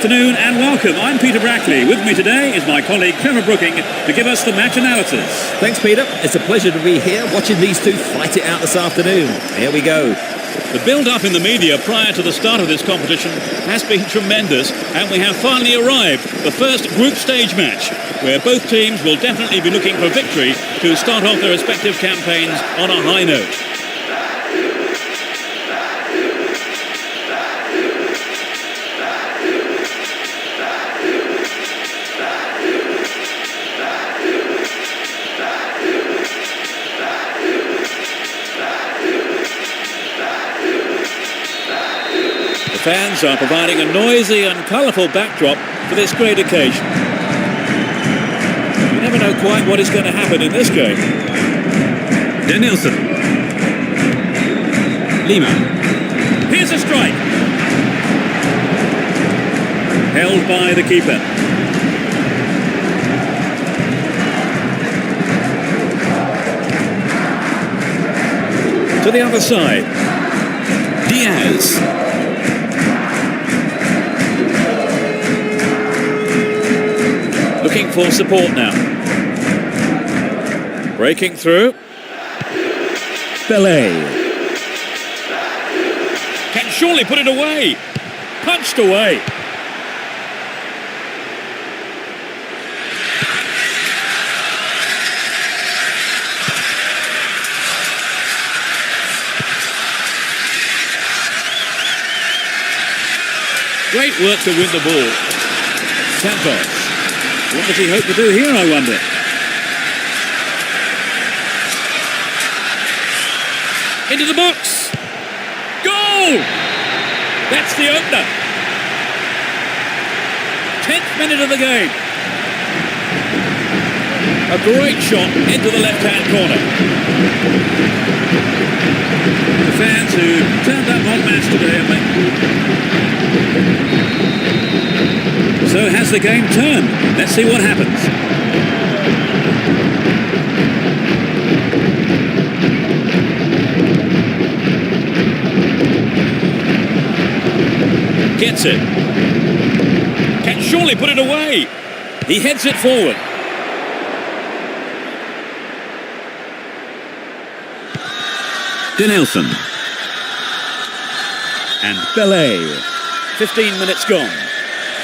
afternoon and welcome. I'm Peter Brackley. With me today is my colleague Trevor Brooking to give us the match analysis. Thanks, Peter. It's a pleasure to be here watching these two fight it out this afternoon. Here we go. The build-up in the media prior to the start of this competition has been tremendous, and we have finally arrived, the first group stage match, where both teams will definitely be looking for victory to start off their respective campaigns on a high note. Fans are providing a noisy and colourful backdrop for this great occasion. You never know quite what is going to happen in this game. Danielson. Lima. Here's a strike. Held by the keeper. To the other side. Diaz. Looking for support now. Breaking through. Belay. Can surely put it away. Punched away. Great work to win the ball. Santos. What does he hope to do here, I wonder? Into the box! Goal! That's the opener. 10th minute of the game. A great shot into the left-hand corner. The fans who turned up en masse today, I think. So has the game turned? Let's see what happens. Gets it. Can surely put it away. He heads it forward. Danielson. And Belay. 15 minutes gone.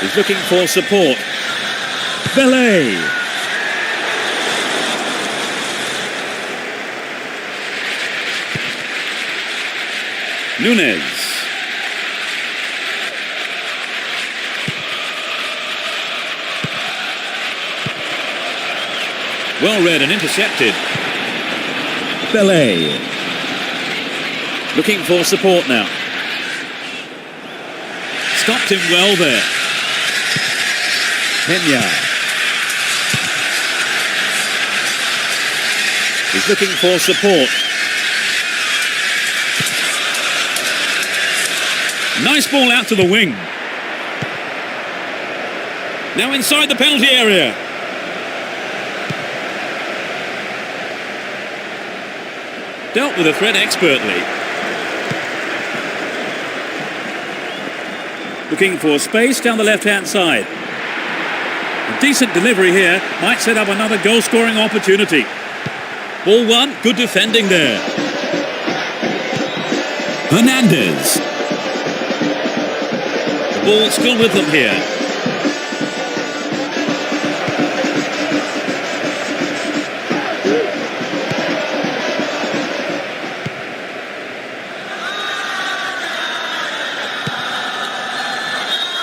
He's looking for support. Belay. Nunez. Well read and intercepted. Belay. Looking for support now. Stopped him well there. Pena. He's looking for support. Nice ball out to the wing. Now inside the penalty area. Dealt with the threat expertly. Looking for space down the left-hand side. A decent delivery here might set up another goal-scoring opportunity. Ball one, good defending there. Hernandez. The ball still with them here.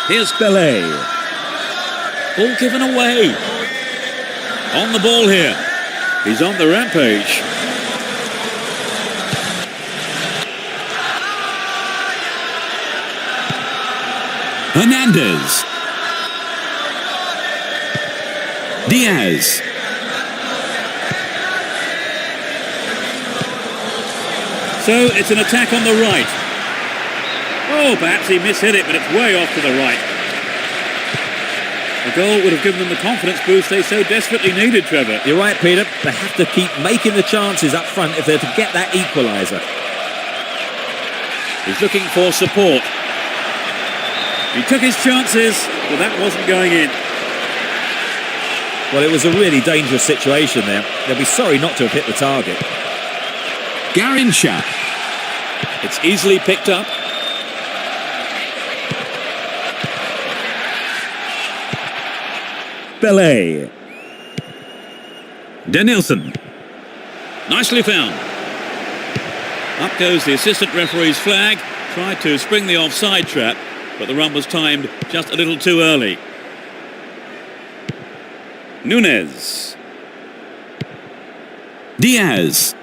Here's Belay. Ball given away. On the ball here. He's on the rampage. Hernandez. Diaz. So it's an attack on the right. Oh, perhaps he mishit it, but it's way off to the right. The goal would have given them the confidence boost they so desperately needed, Trevor. You're right, Peter. They have to keep making the chances up front if they're to get that equaliser. He's looking for support. He took his chances, but that wasn't going in. Well, it was a really dangerous situation there. They'll be sorry not to have hit the target. Garincha. It's easily picked up. Belay. Danielson. Nicely found. Up goes the assistant referee's flag. Tried to spring the offside trap, but the run was timed just a little too early. Núñez. Diaz.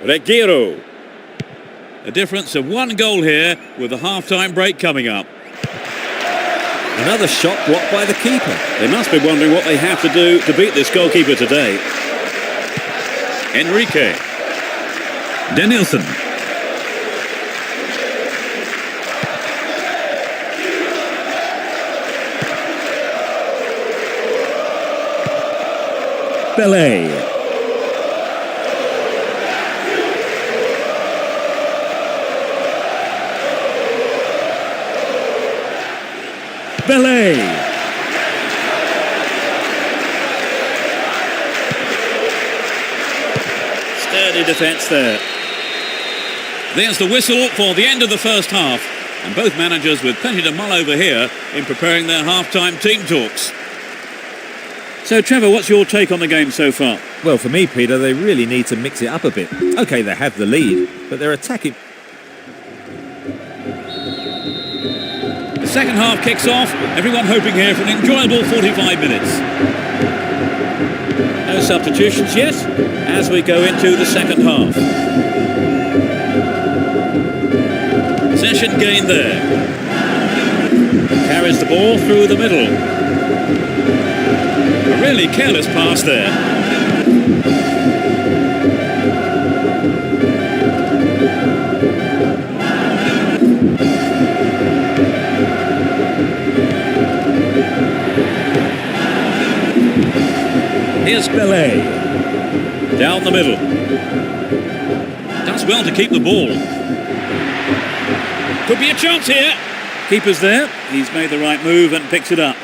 Regueiro. A difference of 1 goal here with the half-time break coming up. Another shot blocked by the keeper. They must be wondering what they have to do to beat this goalkeeper today. Enrique. Danielson. Belay. Belay. Sturdy defence there. There's the whistle for the end of the first half, and both managers with plenty to mull over here in preparing their half-time team talks. So, Trevor, what's your take on the game so far? Well, for me, Peter, they really need to mix it up a bit. OK, they have the lead, but they're attacking... The second half kicks off, everyone hoping here for an enjoyable 45 minutes. No substitutions yet, as we go into the second half. Possession gained there. Carries the ball through the middle. A really careless pass there. Here's Belay. Down the middle. Does well to keep the ball. Could be a chance here. Keeper's there. He's made the right move and picks it up.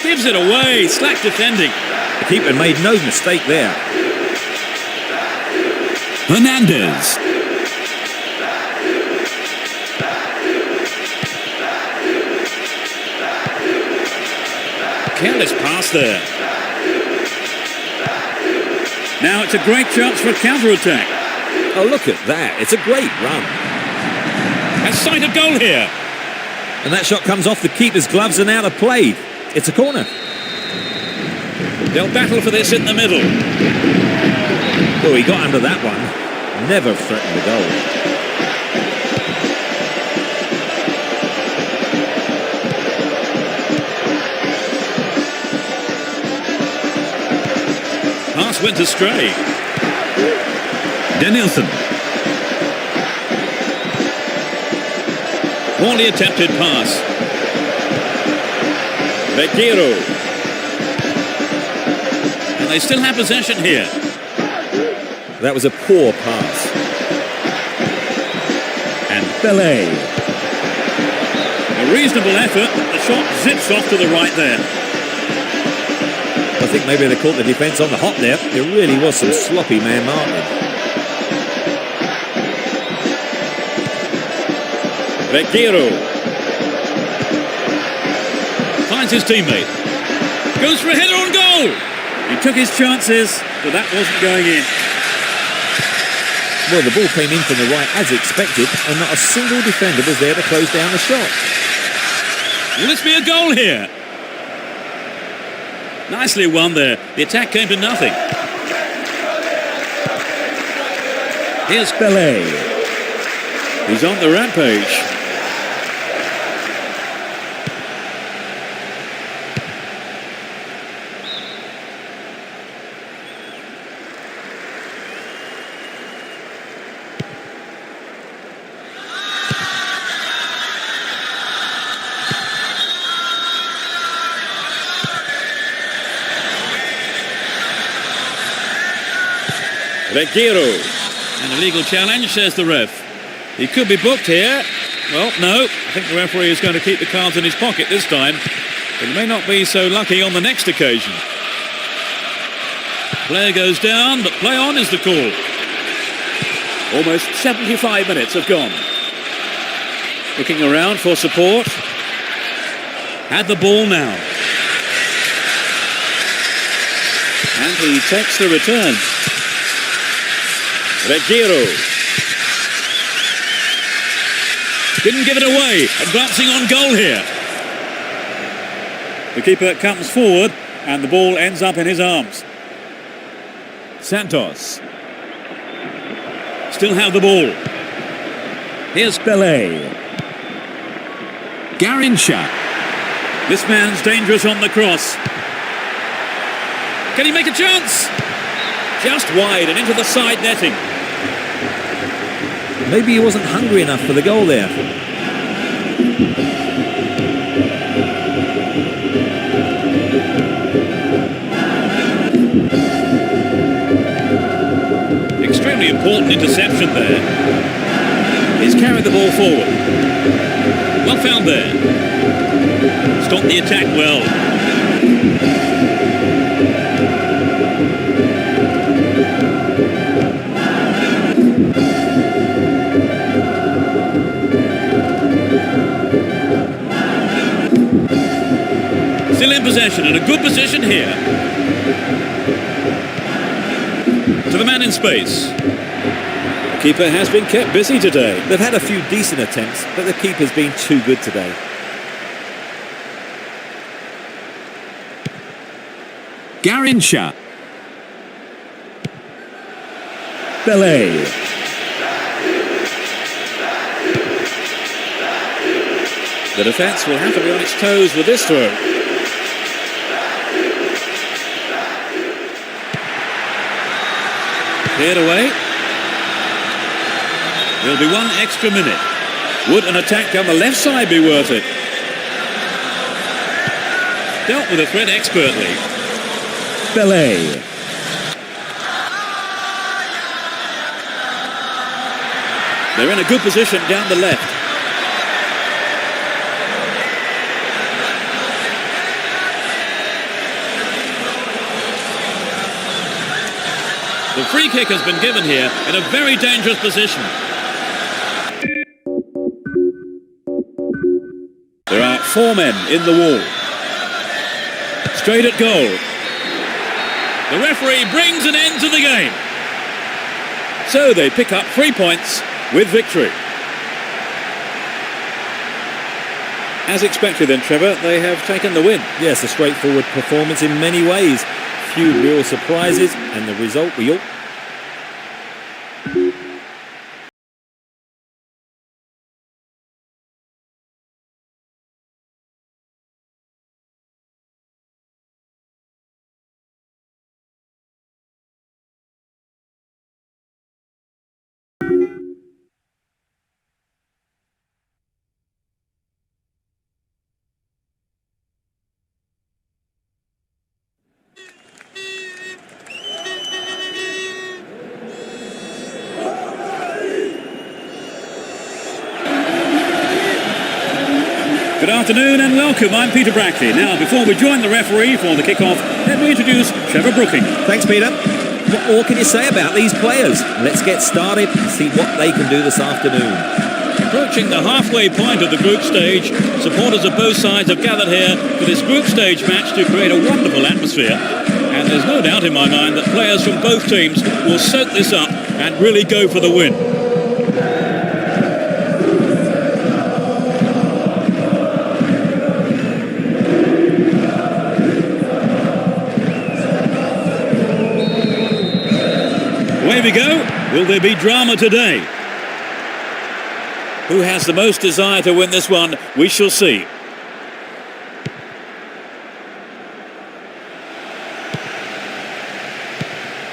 Gives it away. Slack defending. The keeper made no mistake there. Hernandez. Careless pass there. Now it's a great chance for a counter-attack. Oh, look at that. It's a great run. Has sighted goal here. And that shot comes off the keeper's gloves and out of play. It's a corner. They'll battle for this in the middle. Oh, he got under that one. Never threatened the goal. Pass went astray. Danielson. Poorly attempted pass. Regueiro. And they still have possession here. That was a poor pass. And Belay. A reasonable effort. The shot zips off to the right there. I think maybe they caught the defence on the hop there. There really was some sloppy man marking. Regueiro. Finds his teammate. Goes for a header on goal. He took his chances, but that wasn't going in. Well, the ball came in from the right as expected, and not a single defender was there to close down the shot. Will this be a goal here? Nicely won there. The attack came to nothing. Here's Belay. He's on the rampage. Regueiro. An illegal challenge, says the ref. He could be booked here. Well, no. I think the referee is going to keep the cards in his pocket this time. But he may not be so lucky on the next occasion. Player goes down, but play on is the call. Almost 75 minutes have gone. Looking around for support. Had the ball now. And he takes the return. Regiro. Didn't give it away. Advancing on goal here. The keeper comes forward and the ball ends up in his arms. Santos. Still have the ball. Here's Pelé. Garincha. This man's dangerous on the cross. Can he make a chance? Just wide and into the side netting. Maybe he wasn't hungry enough for the goal there. Extremely important interception there. He's carried the ball forward. Well found there. Stopped the attack well. Still in possession and a good position here. To the man in space. The keeper has been kept busy today. They've had a few decent attempts, but the keeper's been too good today. Garincha. Pelé. The defence will have to be on its toes with this throw. Cleared away. There'll be one extra minute. Would an attack down the left side be worth it? Dealt with the threat expertly. Pelé. They're in a good position down the left. The free kick has been given here in a very dangerous position. There are 4 men in the wall. Straight at goal. The referee brings an end to the game. So they pick up 3 points with victory. As expected then, Trevor, they have taken the win. Yes, a straightforward performance in many ways. Few real surprises, and the result we all... Good afternoon and welcome. I'm Peter Brackley. Now, before we join the referee for the kick-off, let me introduce Trevor Brooking. Thanks, Peter. What more can you say about these players? Let's get started and see what they can do this afternoon. Approaching the halfway point of the group stage, supporters of both sides have gathered here for this group stage match to create a wonderful atmosphere. And there's no doubt in my mind that players from both teams will soak this up and really go for the win. Away we go. Will there be drama today? Who has the most desire to win this one? We shall see.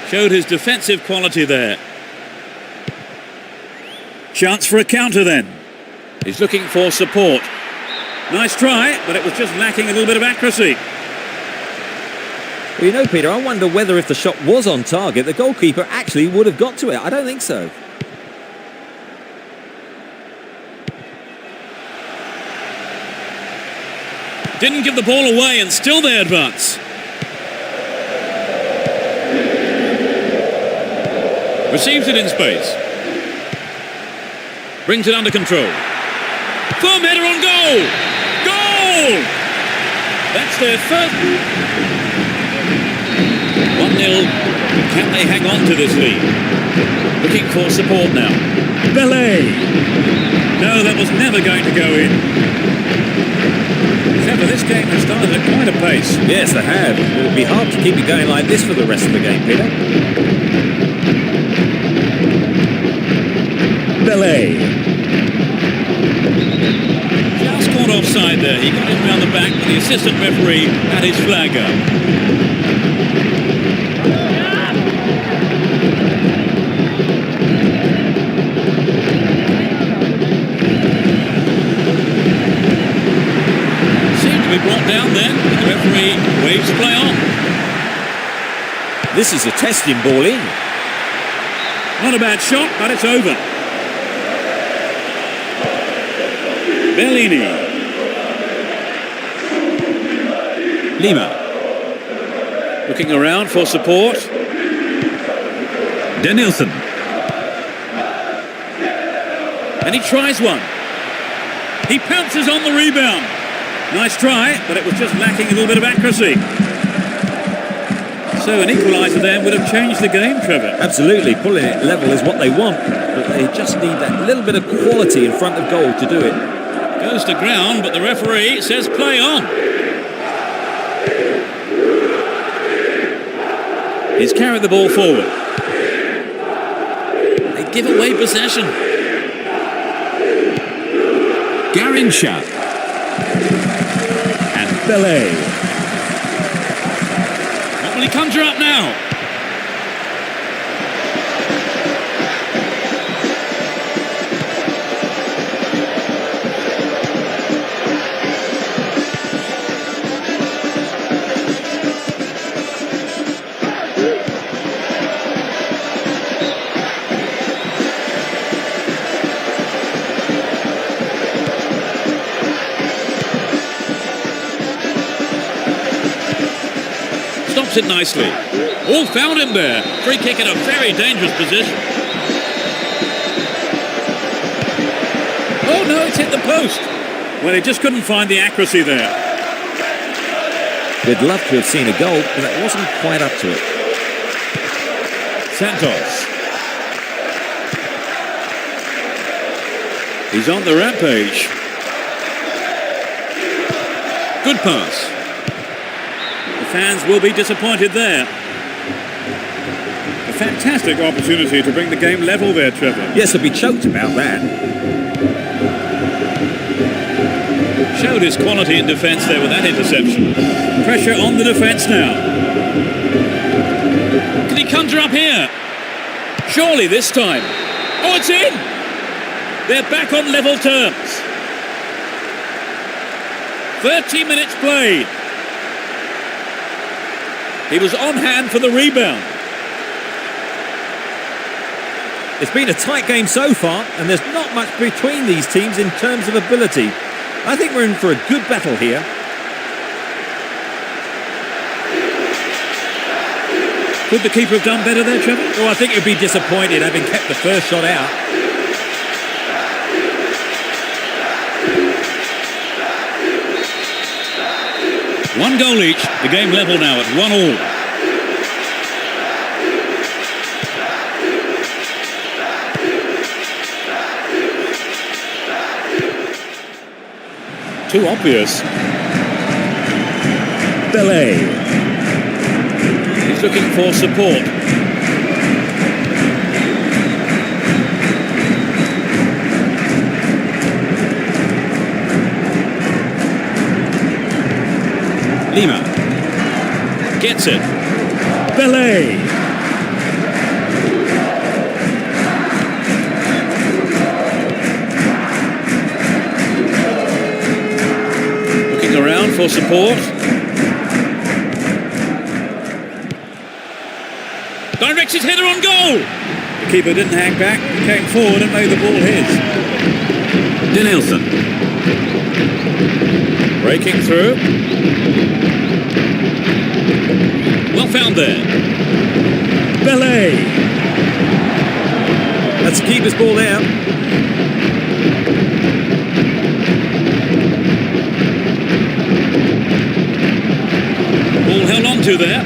Showed his defensive quality there. Chance for a counter then. He's looking for support. Nice try, but it was just lacking a little bit of accuracy. Well, you know, Peter, I wonder whether if the shot was on target, the goalkeeper actually would have got to it. I don't think so. Didn't give the ball away and still they advance. Receives it in space. Brings it under control. Firm header on goal! Goal! That's their first. 1-0. Can they hang on to this lead? Looking for support now. Belay. No, that was never going to go in. Trevor, this game has started at quite a pace. Yes, they have. It would be hard to keep it going like this for the rest of the game, Peter. Belay. Just caught offside there. He got him round the back, but the assistant referee had his flag up. Seemed to be brought down then. The referee waves play on. This is a testing ball in. Not a bad shot, but it's over. Bellini. Lima. Looking around for support. Danielson. And he tries one. He pounces on the rebound. Nice try, but it was just lacking a little bit of accuracy. So an equaliser then would have changed the game, Trevor. Absolutely. Pulling it level is what they want, but they just need that little bit of quality in front of goal to do it. Goes to ground, but the referee says play on. He's carried the ball forward. They give away possession. Garincha. And Belay. What will he conjure up now? Stops it nicely. Oh, found him there. Free kick in a very dangerous position. Oh no, it's hit the post. Well, he just couldn't find the accuracy there. We'd love to have seen a goal, but that wasn't quite up to it. Santos. He's on the rampage. Good pass. The fans will be disappointed there. A fantastic opportunity to bring the game level there, Trevor. Yes, they'll be choked about that. Showed his quality in defence there with that interception. Pressure on the defence now. Can he conjure up here? Surely this time. Oh, it's in! They're back on level terms. 30 minutes played. He was on hand for the rebound. It's been a tight game so far, and there's not much between these teams in terms of ability. I think we're in for a good battle here. Could the keeper have done better there, Trevor? Oh, I think he'd be disappointed having kept the first shot out. One goal each, the game level now at 1-1. Too obvious. Belay. He's looking for support. Lima gets it. Belay. Looking around for support. Directs his header on goal. The keeper didn't hang back, he came forward and made the ball his. Danielson. Breaking through. Well found there. Belay. That's the keeper's ball there. Ball held on to there.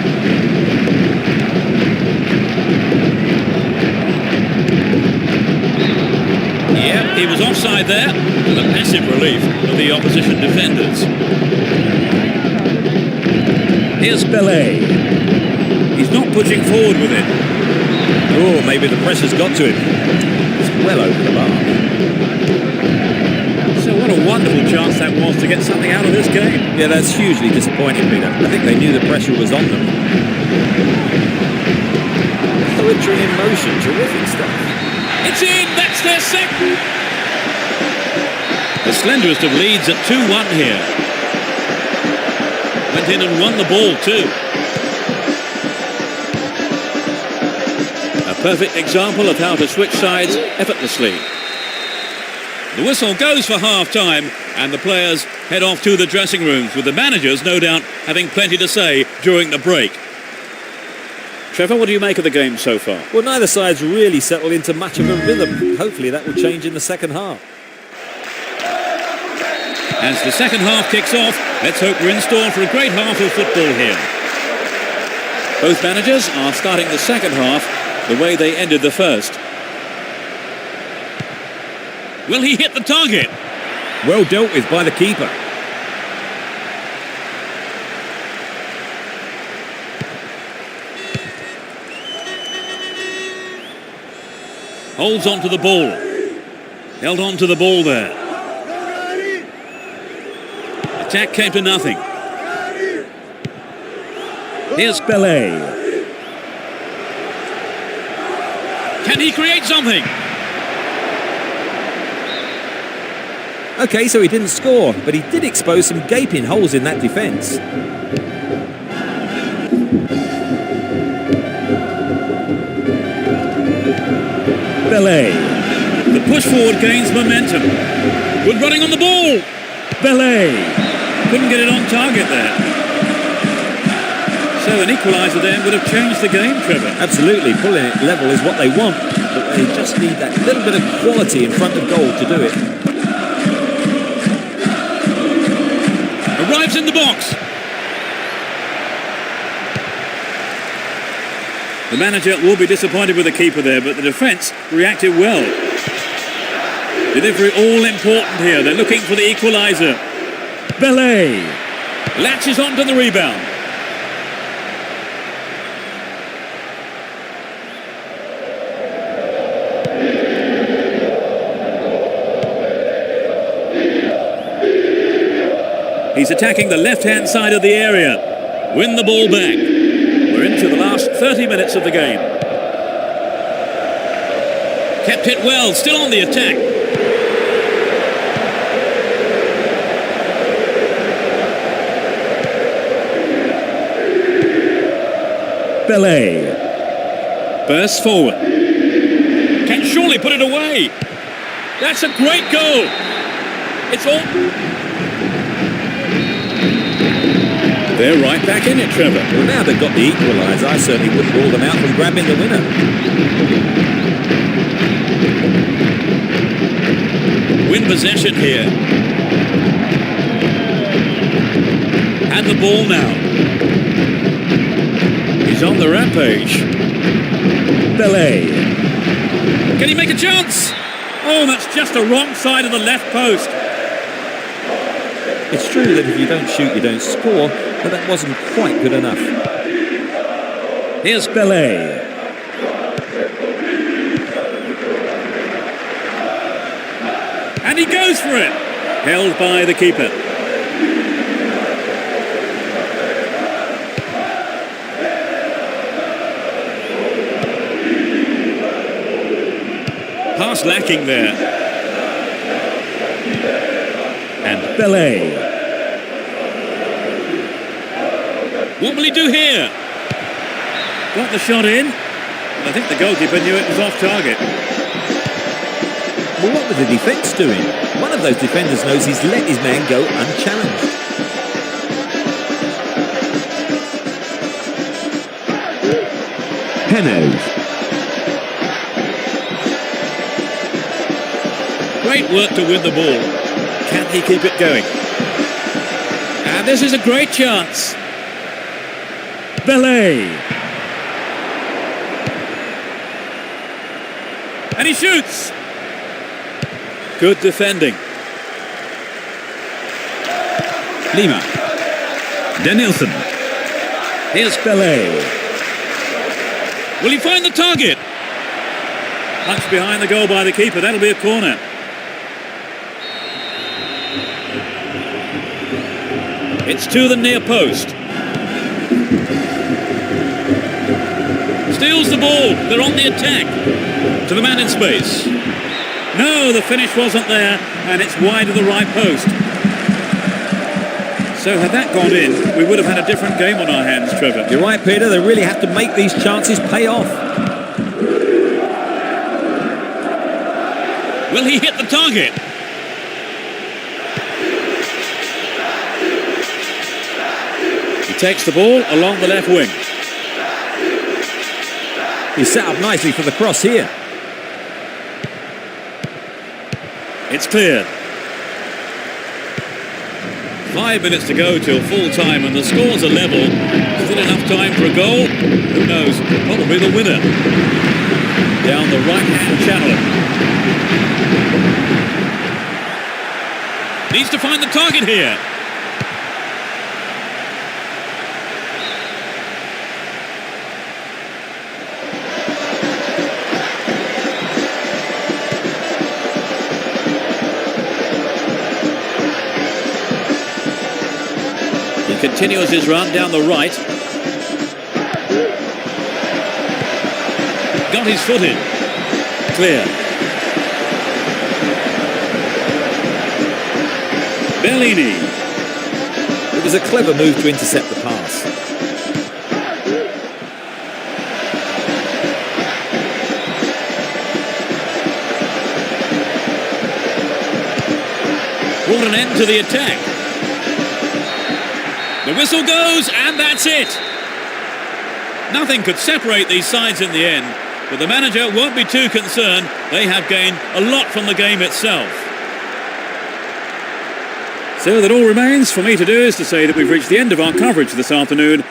Yeah, he was offside there. A massive relief of the opposition defenders. Here's Belay. He's not pushing forward with it. Oh, maybe the pressure's got to him. It's well over the bar. So what a wonderful chance that was to get something out of this game. Yeah, that's hugely disappointing, Peter. I think they knew the pressure was on them. Poetry in motion, terrific stuff. It's in, that's their second. The slenderest of leads at 2-1 here. Went in and won the ball too. A perfect example of how to switch sides effortlessly. The whistle goes for half-time and the players head off to the dressing rooms, with the managers no doubt having plenty to say during the break. Trevor, what do you make of the game so far? Well, neither side's really settled into much of a rhythm. Hopefully that will change in the second half. As the second half kicks off, let's hope we're in store for a great half of football here. Both managers are starting the second half the way they ended the first. Will he hit the target? Well dealt with by the keeper. Holds on to the ball. Held on to the ball there. Attack came to nothing. Here's Belay. Can he create something? OK, so he didn't score, but he did expose some gaping holes in that defence. Belay. The push forward gains momentum. Good running on the ball. Belay. Couldn't get it on target there. So an equaliser then would have changed the game, Trevor. Absolutely, pulling it level is what they want, but they just need that little bit of quality in front of goal to do it. Arrives in the box. The manager will be disappointed with the keeper there, but the defence reacted well. Delivery all important here. They're looking for the equaliser. Belay. Latches on to the rebound. He's attacking the left-hand side of the area. Win the ball back. We're into the last 30 minutes of the game. Kept it well, still on the attack. Belay. Bursts forward. Can surely put it away. That's a great goal. It's all... They're right back in it, Trevor. Well, now they've got the equaliser, I certainly wouldn't rule them out from grabbing the winner. Win possession here. And the ball now. He's on the rampage. Belay. Can he make a chance? Oh, that's just the wrong side of the left post. It's true that if you don't shoot, you don't score, but that wasn't quite good enough. Here's Belay. And he goes for it. Held by the keeper. Pass lacking there. And Belay. what will he do here? Got the shot in. I think the goalkeeper knew it was off target. Well, what was the defence doing? One of those defenders knows he's let his man go unchallenged. Hennes. Great work to win the ball. Can he keep it going? And this is a great chance. Belay. And he shoots. Good defending. Lima. Danielson. Here's Belay. Will he find the target? Punch behind the goal by the keeper. That'll be a corner. It's to the near post. Steals the ball. They're on the attack. To the man in space. No, the finish wasn't there, and it's wide of the right post. So had that gone in, we would have had a different game on our hands, Trevor. You're right, Peter. They really have to make these chances pay off. Will he hit the target? He takes the ball along the left wing. He's set up nicely for the cross here. It's clear. 5 minutes to go till full time and the scores are level. Still enough time for a goal? Who knows? Probably the winner. Down the right-hand channel. Needs to find the target here. Continues his run down the right. Got his foot in. Clear. Bellini. It was a clever move to intercept the pass. Brought an end to the attack. The whistle goes, and that's it. Nothing could separate these sides in the end, but the manager won't be too concerned. They have gained a lot from the game itself. So that all remains for me to do is to say that we've reached the end of our coverage this afternoon.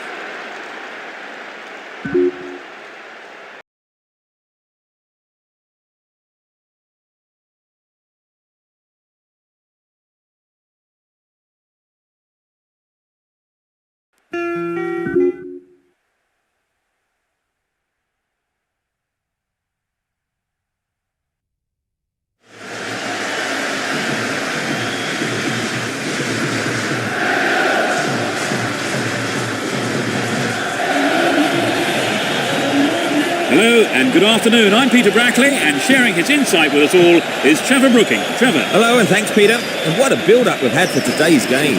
Hello and good afternoon. I'm Peter Brackley, and sharing his insight with us all is Trevor Brooking. Trevor. Hello and thanks, Peter. And what a build-up we've had for today's game.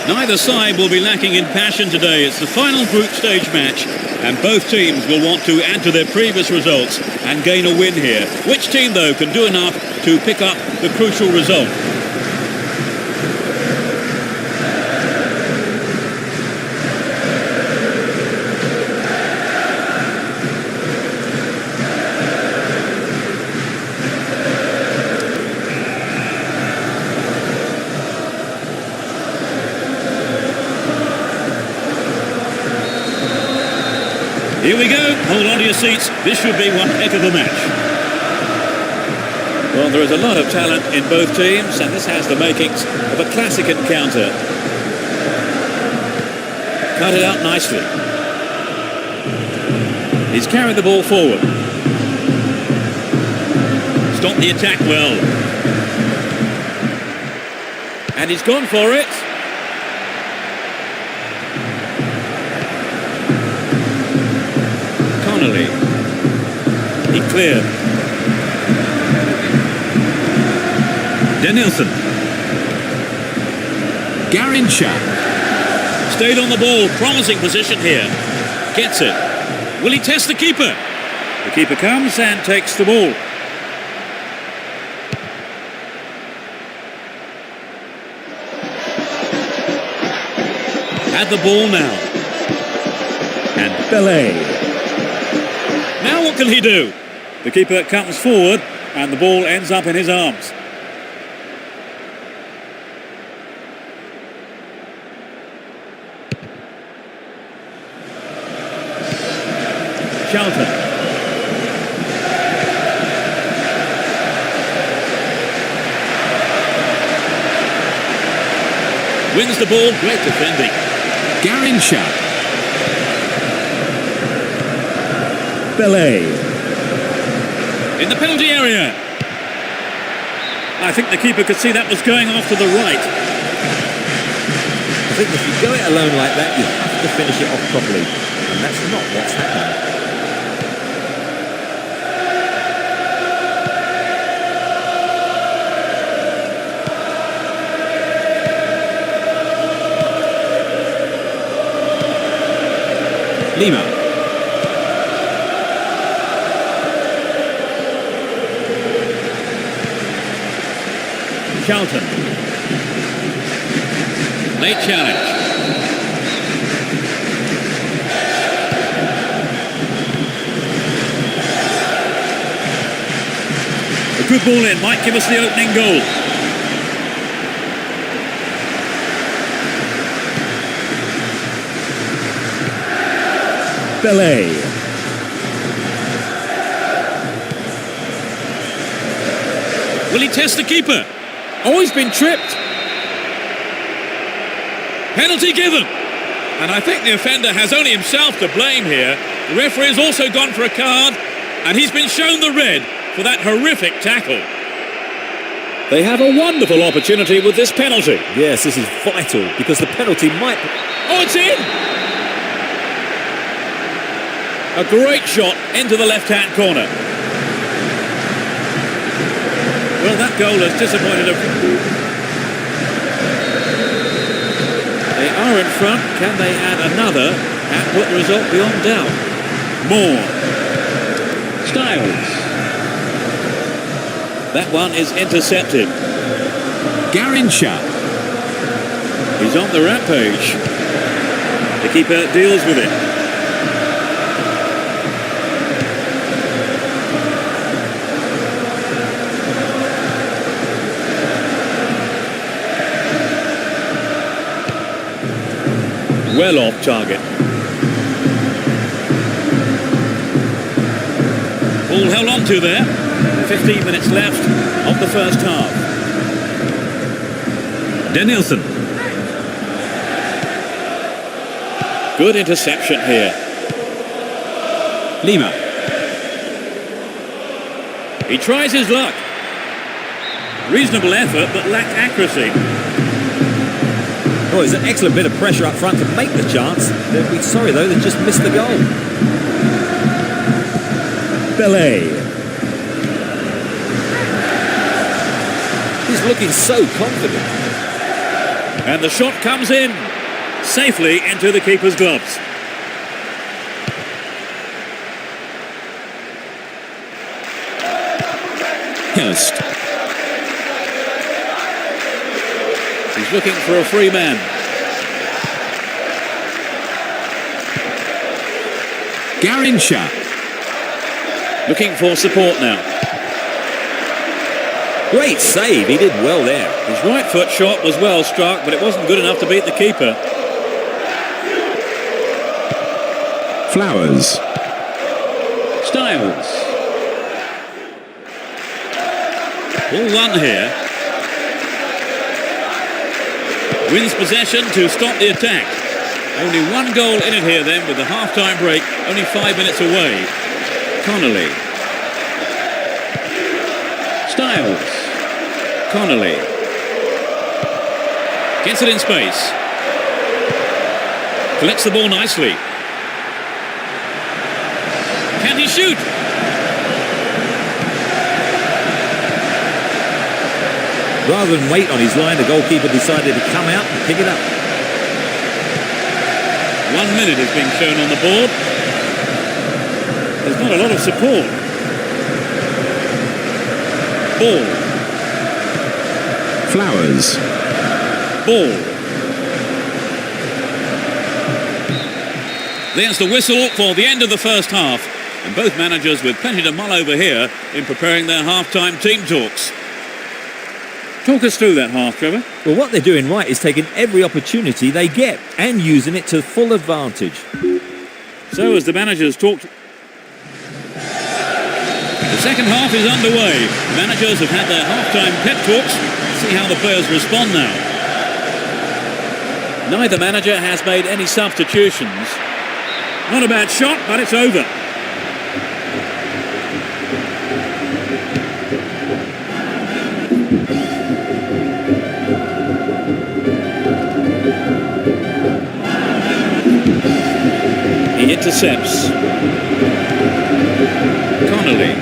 Neither side will be lacking in passion today. It's the final group stage match, and both teams will want to add to their previous results and gain a win here. Which team, though, can do enough to pick up the crucial result? Here we go. Hold on to your seats. This should be one heck of a match. Well, there is a lot of talent in both teams, and this has the makings of a classic encounter. Cut it out nicely. He's carried the ball forward. Stopped the attack well. And he's gone for it. He cleared. Danielson. Garincha. Stayed on the ball, promising position here. Gets it. Will he test the keeper? The keeper comes and takes the ball. Had the ball now. And Belay. What can he do? The keeper comes forward and the ball ends up in his arms. Charlton. Wins the ball, great defending. Garincha. Belay. In the penalty area. I think the keeper could see that was going off to the right. I think if you go it alone like that, you have to finish it off properly. And that's not what's happened. Lima. Charlton. Late challenge. A good ball in, might give us the opening goal. Belay. Will he test the keeper? Oh, he's been tripped. Penalty given. And I think the offender has only himself to blame here. The referee has also gone for a card, and he's been shown the red for that horrific tackle. They have a wonderful opportunity with this penalty. Yes, this is vital because the penalty might... Oh, it's in! A great shot into the left-hand corner. Well, that goal has disappointed them. They are in front. Can they add another and put the result beyond doubt? More. Styles. That one is intercepted. Garincha. He's on the rampage. The keeper deals with it. Well off target. Ball held on to there. 15 minutes left of the first half. Danielson. Good interception here. Lima. He tries his luck. Reasonable effort, but lacked accuracy. Oh, there's an excellent bit of pressure up front to make the chance. They'll be sorry, though, they've just missed the goal. Belay. He's looking so confident. And the shot comes in safely into the keeper's gloves. Hurst. He's looking for a free man. Garincha. Looking for support now. Great save, he did well there. His right foot shot was well struck, but it wasn't good enough to beat the keeper. Flowers. Styles. Ball won here. Wins possession to stop the attack. Only one goal in it here then with the half-time break, only 5 minutes away. Connolly. Styles. Connolly. Gets it in space. Collects the ball nicely. Can he shoot? Rather than wait on his line, the goalkeeper decided to come out and pick it up. 1 minute is being shown on the board. There's not a lot of support. Ball. Flowers. Ball. There's the whistle for the end of the first half. And both managers with plenty to mull over here in preparing their half-time team talks. Talk us through that half, Trevor. Well, what they're doing right is taking every opportunity they get and using it to full advantage. So as the managers talked... The second half is underway. Managers have had their half-time pep talks. See how the players respond now. Neither manager has made any substitutions. Not a bad shot, but it's over. He intercepts. Connolly.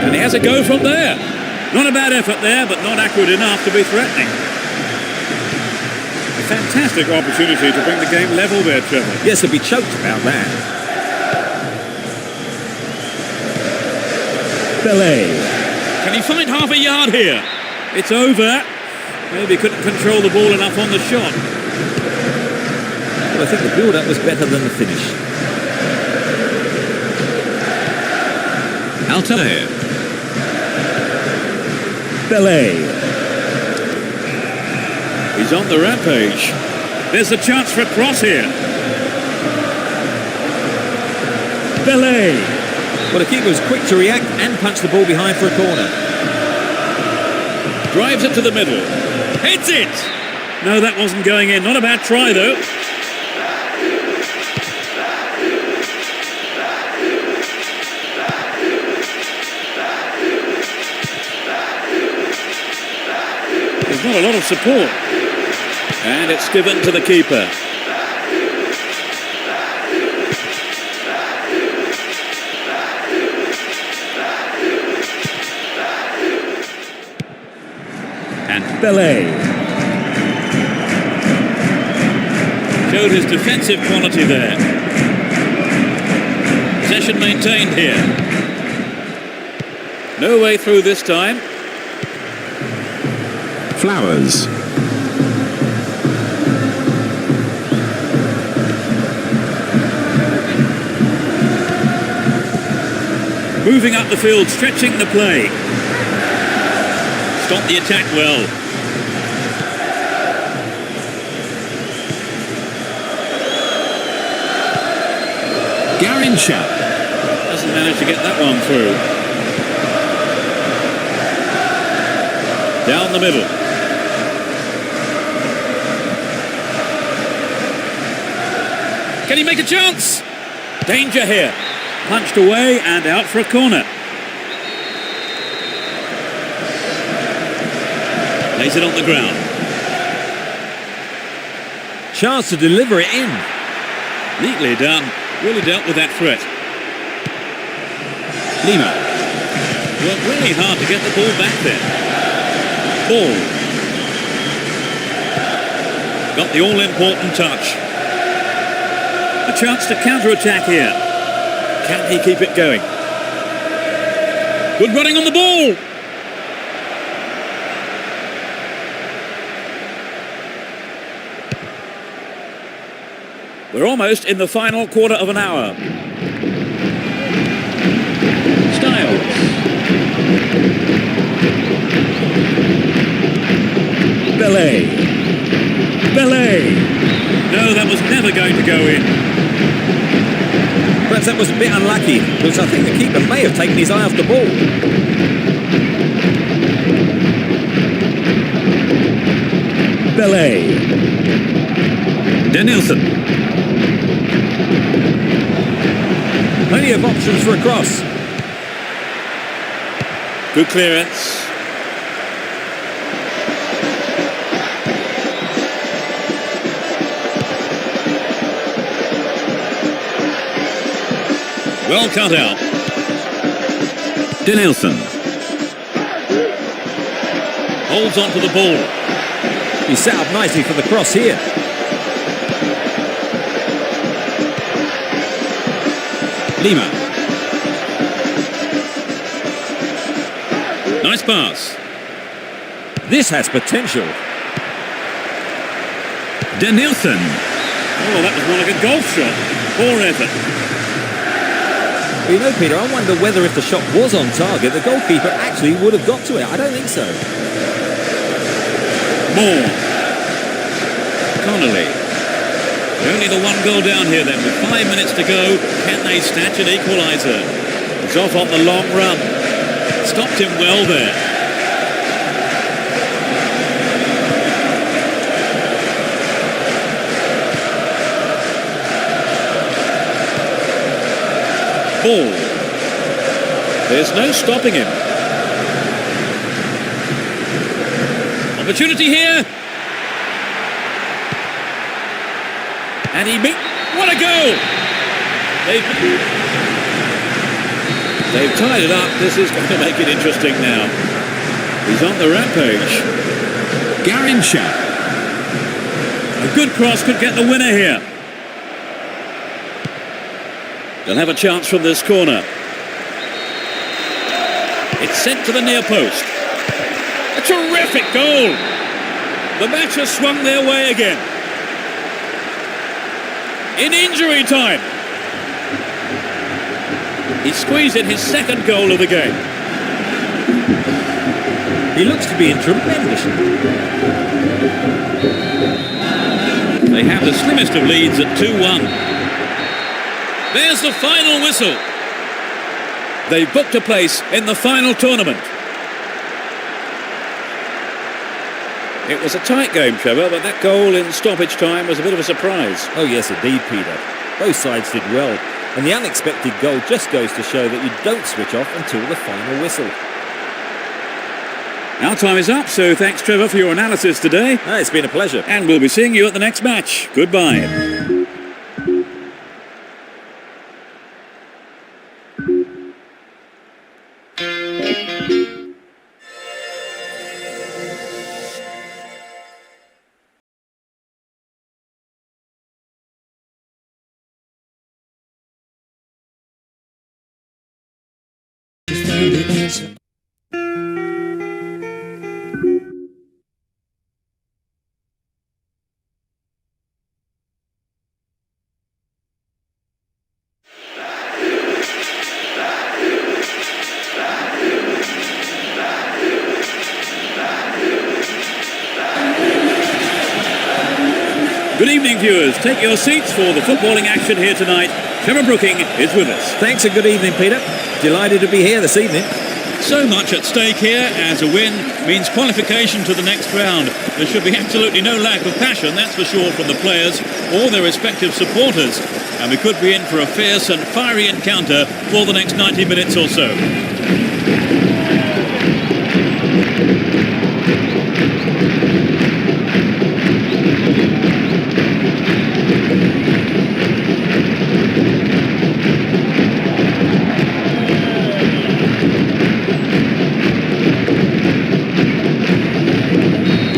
And he has a go from there. Not a bad effort there, but not accurate enough to be threatening. A fantastic opportunity to bring the game level there, Trevor. Yes, they'll be choked about that. Belay. Can he find half a yard here? It's over. Maybe couldn't control the ball enough on the shot. Well, I think the build-up was better than the finish. Altair. Belay. He's on the rampage. There's a chance for a cross here. Belay. Well, the keeper was quick to react and punch the ball behind for a corner. Drives it to the middle. Hits it! No, that wasn't going in. Not a bad try, though. There's not a lot of support. And it's given to the keeper. And Belay. Showed his defensive quality there. Possession maintained here. No way through this time. Flowers. Moving up the field, stretching the play. Stopped the attack well. Garincha. Doesn't manage to get that one through. Down the middle. Can he make a chance? Danger here. Punched away and out for a corner. Lays it on the ground. Chance to deliver it in. Neatly done. Really dealt with that threat. Lima. Worked really hard to get the ball back there. Ball. Got the all-important touch. A chance to counter-attack here. Can he keep it going? Good running on the ball. We're almost in the final quarter of an hour. Styles. Belay. Belay. No, that was never going to go in. Perhaps that was a bit unlucky, because I think the keeper may have taken his eye off the ball. Belay. Danielson. Plenty of options for a cross. Good clearance. Well cut out. Danielson. Holds on to the ball. He set up nicely for the cross here. Lima. Nice pass. This has potential. Danielson. Oh, that was more like a golf shot. Poor effort. Well, you know, Peter, I wonder whether if the shot was on target, the goalkeeper actually would have got to it. I don't think so. Moore. Connolly. Only the one goal down here then, with 5 minutes to go. Can they snatch an equaliser? He's off on the long run. Stopped him well there. Ball. There's no stopping him. Opportunity here. And he beat. What a goal! They've tied it up. This is going to make it interesting now. He's on the rampage. Garincha. A good cross could get the winner here. They'll have a chance from this corner. It's sent to the near post. A terrific goal. The match has swung their way again. In injury time. He squeezed in his second goal of the game. He looks to be in tremendous. They have the slimmest of leads at 2-1. There's the final whistle. They've booked a place in the final tournament. It was a tight game, Trevor, but that goal in stoppage time was a bit of a surprise. Oh yes, indeed, Peter. Both sides did well, and the unexpected goal just goes to show that you don't switch off until the final whistle. Our time is up, so thanks, Trevor, for your analysis today. It's been a pleasure. And we'll be seeing you at the next match. Goodbye. Good evening, viewers. Take your seats for the footballing action here tonight. Trevor Brooking is with us. Thanks and good evening, Peter. Delighted to be here this evening. So much at stake here, as a win means qualification to the next round. There should be absolutely no lack of passion, that's for sure, from the players or their respective supporters. And we could be in for a fierce and fiery encounter for the next 90 minutes or so.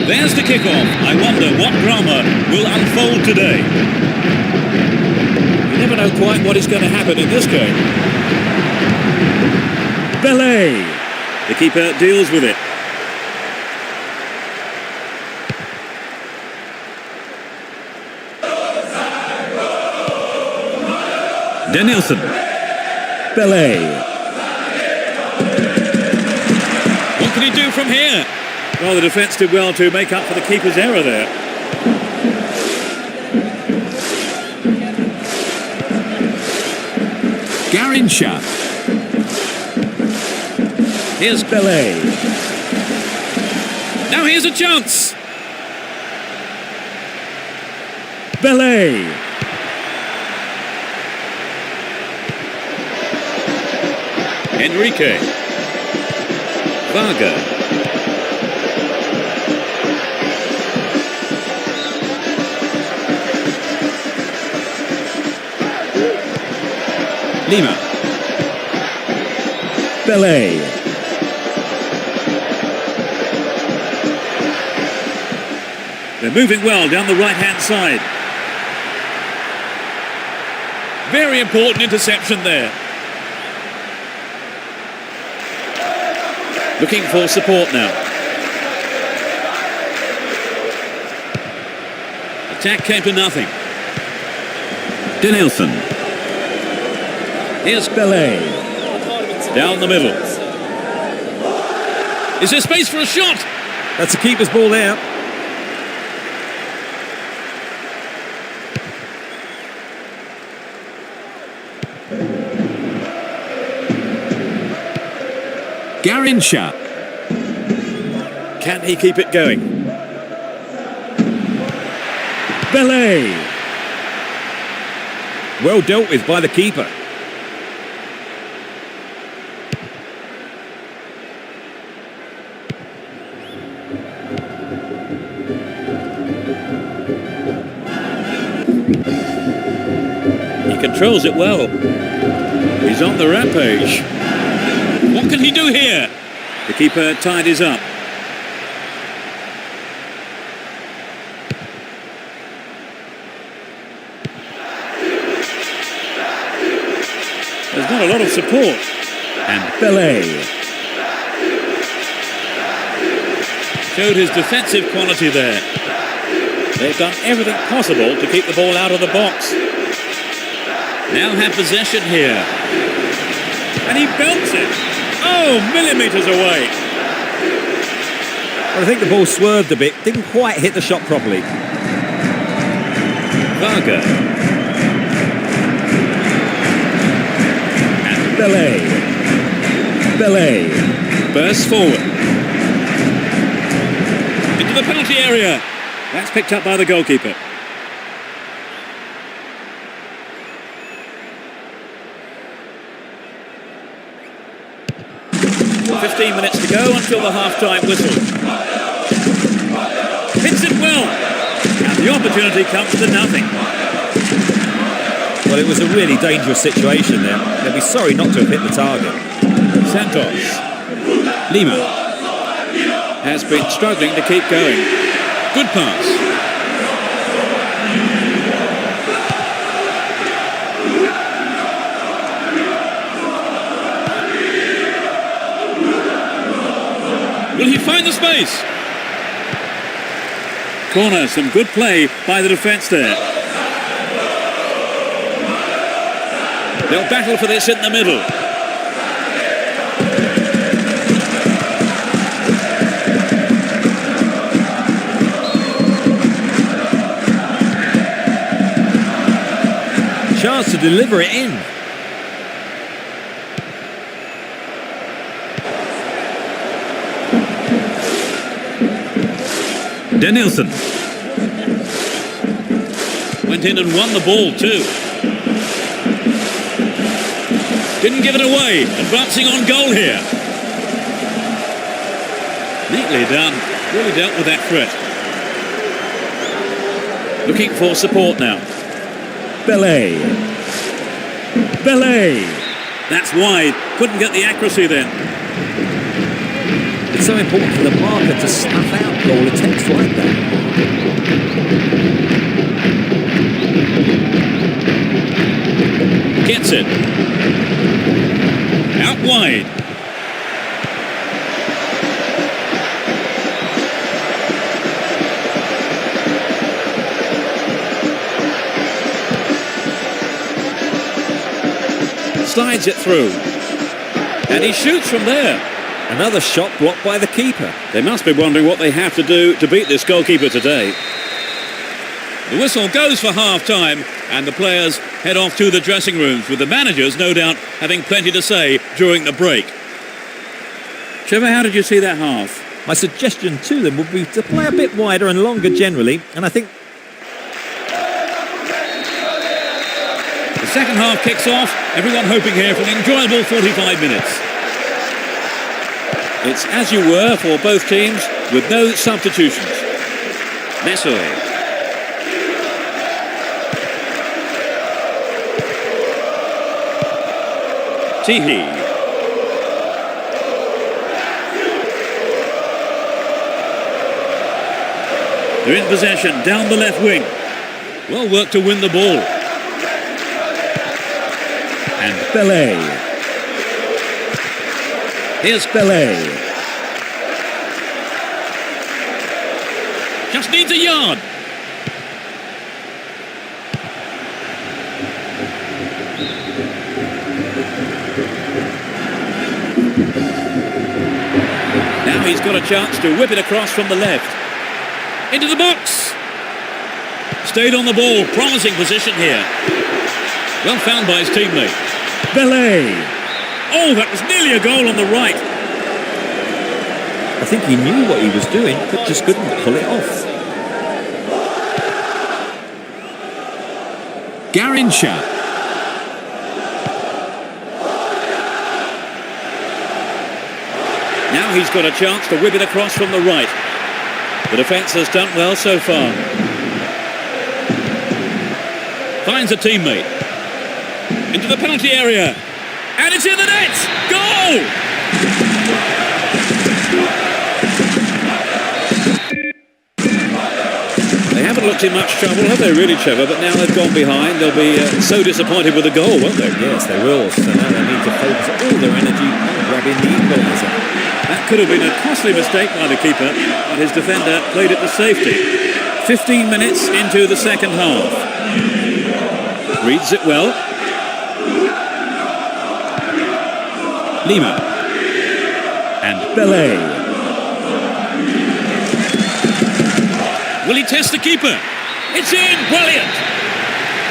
There's the kickoff. I wonder what drama will unfold today. You never know quite what is going to happen in this game. Belay. The keeper deals with it. Danielson. Belay. What can he do from here? Well, the defence did well to make up for the keeper's error there. Garincha. Here's Belay. Now here's a chance. Belay. Enrique. Varga. Lima. Belay. They're moving well down the right-hand side. Very important interception there. Looking for support now. Attack came to nothing. Denilson. Here's Belay. Down the middle. Is there space for a shot? That's the keeper's ball there. Garincha. Can he keep it going? Belay. Well dealt with by the keeper. He controls it well. He's on the rampage. What can he do here? The keeper tidies up. There's not a lot of support. And Belay showed his defensive quality there. They've done everything possible to keep the ball out of the box. Now have possession here. And he belts it. Oh, millimetres away. Well, I think the ball swerved a bit. Didn't quite hit the shot properly. Varga. And Belay. Belay bursts forward. Into the penalty area. That's picked up by the goalkeeper. Minutes to go until the half-time whistle. Hits it well. And the opportunity comes to nothing. Well, it was a really dangerous situation there. They'll be sorry not to have hit the target. Santos. Lima has been struggling to keep going. Good pass. Will he find the space? Corner, some good play by the defence there. They'll battle for this in the middle. Chance to deliver it in. Denilson went in and won the ball too. Didn't give it away, advancing on goal here. Neatly done, really dealt with that threat. Looking for support now. Belay. Belay. That's wide, couldn't get the accuracy then. It's so important for the marker to snuff out goal attempts like that. Gets it. Out wide. Slides it through. And he shoots from there. Another shot blocked by the keeper. They must be wondering what they have to do to beat this goalkeeper today. The whistle goes for half-time and the players head off to the dressing rooms, with the managers, no doubt, having plenty to say during the break. Trevor, how did you see that half? My suggestion to them would be to play a bit wider and longer generally, and I think... The second half kicks off, everyone hoping here for an enjoyable 45 minutes. It's as you were for both teams, with no substitutions. Messoy. Tihi. They're in possession, down the left wing. Well worked to win the ball. And Belay. Here's Belay. Just needs a yard. Now he's got a chance to whip it across from the left. Into the box. Stayed on the ball, promising position here. Well found by his teammate. Belay. Oh, that was nearly a goal on the right. I think he knew what he was doing, but just couldn't pull it off. Garincha. Now he's got a chance to whip it across from the right. The defence has done well so far. Finds a teammate. Into the penalty area. And it's in the net! Goal! They haven't looked in much trouble, have they really, Trevor? But now they've gone behind. They'll be so disappointed with the goal, won't they? Yes, they will. So now they need to focus all their energy on grabbing the equaliser. That could have been a costly mistake by the keeper, but his defender played it to safety. 15 minutes into the second half. Reads it well. Lima. And Belay. Will he test the keeper? It's in! Brilliant!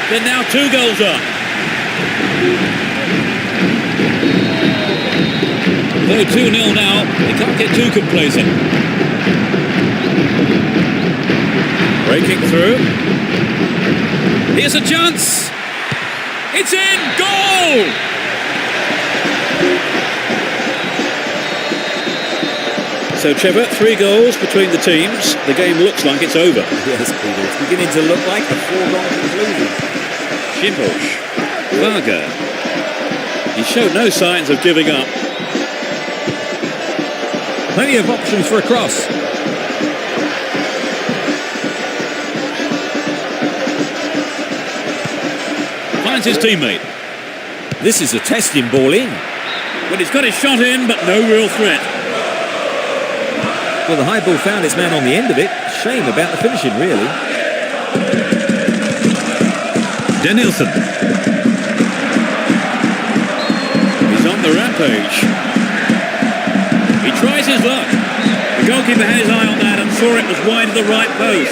They're now 2 goals up. Though 2-0 now, they can't get too complacent. Breaking through. Here's a chance! It's in! Goal! So, Trevor, 3 goals between the teams. The game looks like it's over. Yes, Peter, it's beginning to look like a foregone conclusion. Shimbosh. Varga. He showed no signs of giving up. Plenty of options for a cross. Finds his teammate. This is a testing ball in. Well, he's got his shot in, but no real threat. Well, the high ball found its man on the end of it. Shame about the finishing, really. Danielson. He's on the rampage. He tries his luck. The goalkeeper had his eye on that and saw it was wide of the right post.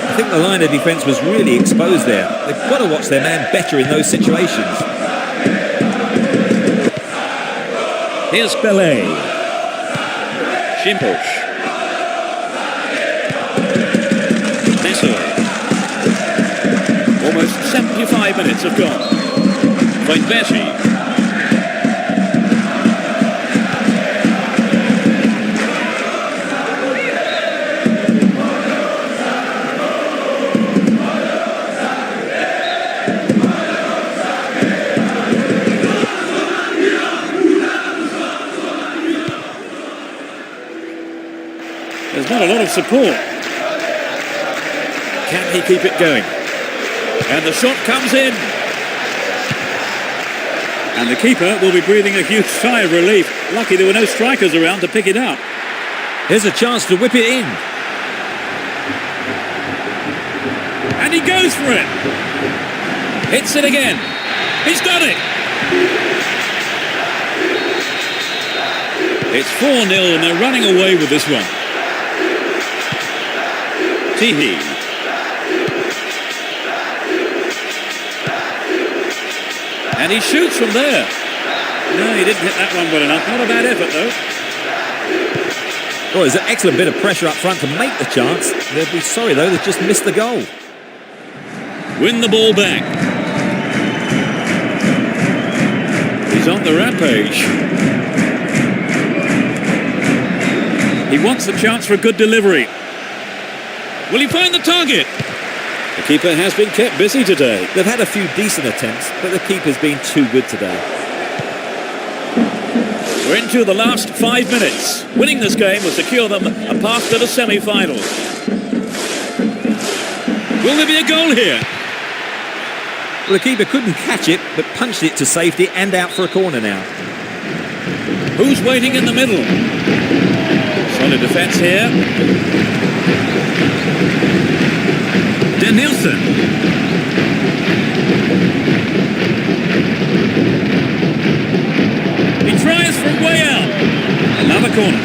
I think the line of defence was really exposed there. They've got to watch their man better in those situations. Here's Belay. Shimbosh. Almost 75 minutes have gone. Vainbeshi. There's not a lot of support. Can he keep it going? And the shot comes in. And the keeper will be breathing a huge sigh of relief. Lucky there were no strikers around to pick it up. Here's a chance to whip it in. And he goes for it. Hits it again. He's done it. It's 4-0 and they're running away with this one. Tihi. And he shoots from there. No, he didn't hit that one well enough. Not a bad effort, though. Oh, there's an excellent bit of pressure up front to make the chance. They'll be sorry, though, they've just missed the goal. Win the ball back. He's on the rampage. He wants the chance for a good delivery. Will he find the target? The keeper has been kept busy today. They've had a few decent attempts, but the keeper's been too good today. We're into the last 5 minutes. Winning this game will secure them a path to the semi-finals. Will there be a goal here? Well, the keeper couldn't catch it, but punched it to safety and out for a corner now. Who's waiting in the middle? Solid defence here. Danielson. He tries from way out. corner.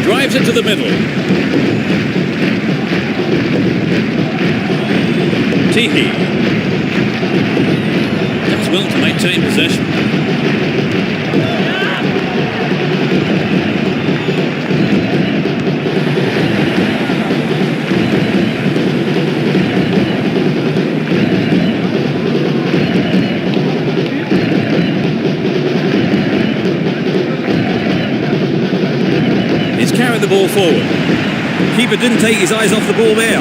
Drives it to the middle. Teehee. Does well to maintain possession. He's carried the ball forward. Keeper didn't take his eyes off the ball there.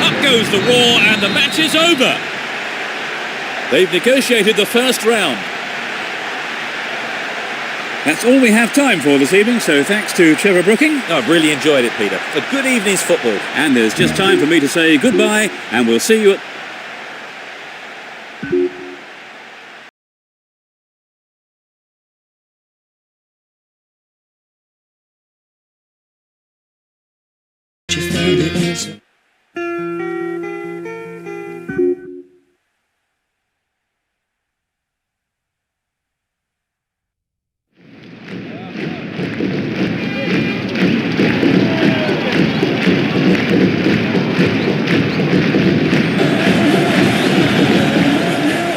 Up goes the roar and the match is over. They've negotiated the first round. That's all we have time for this evening, so thanks to Trevor Brooking. I've really enjoyed it, Peter. A good evening's football. And there's just time for me to say goodbye, and we'll see you at...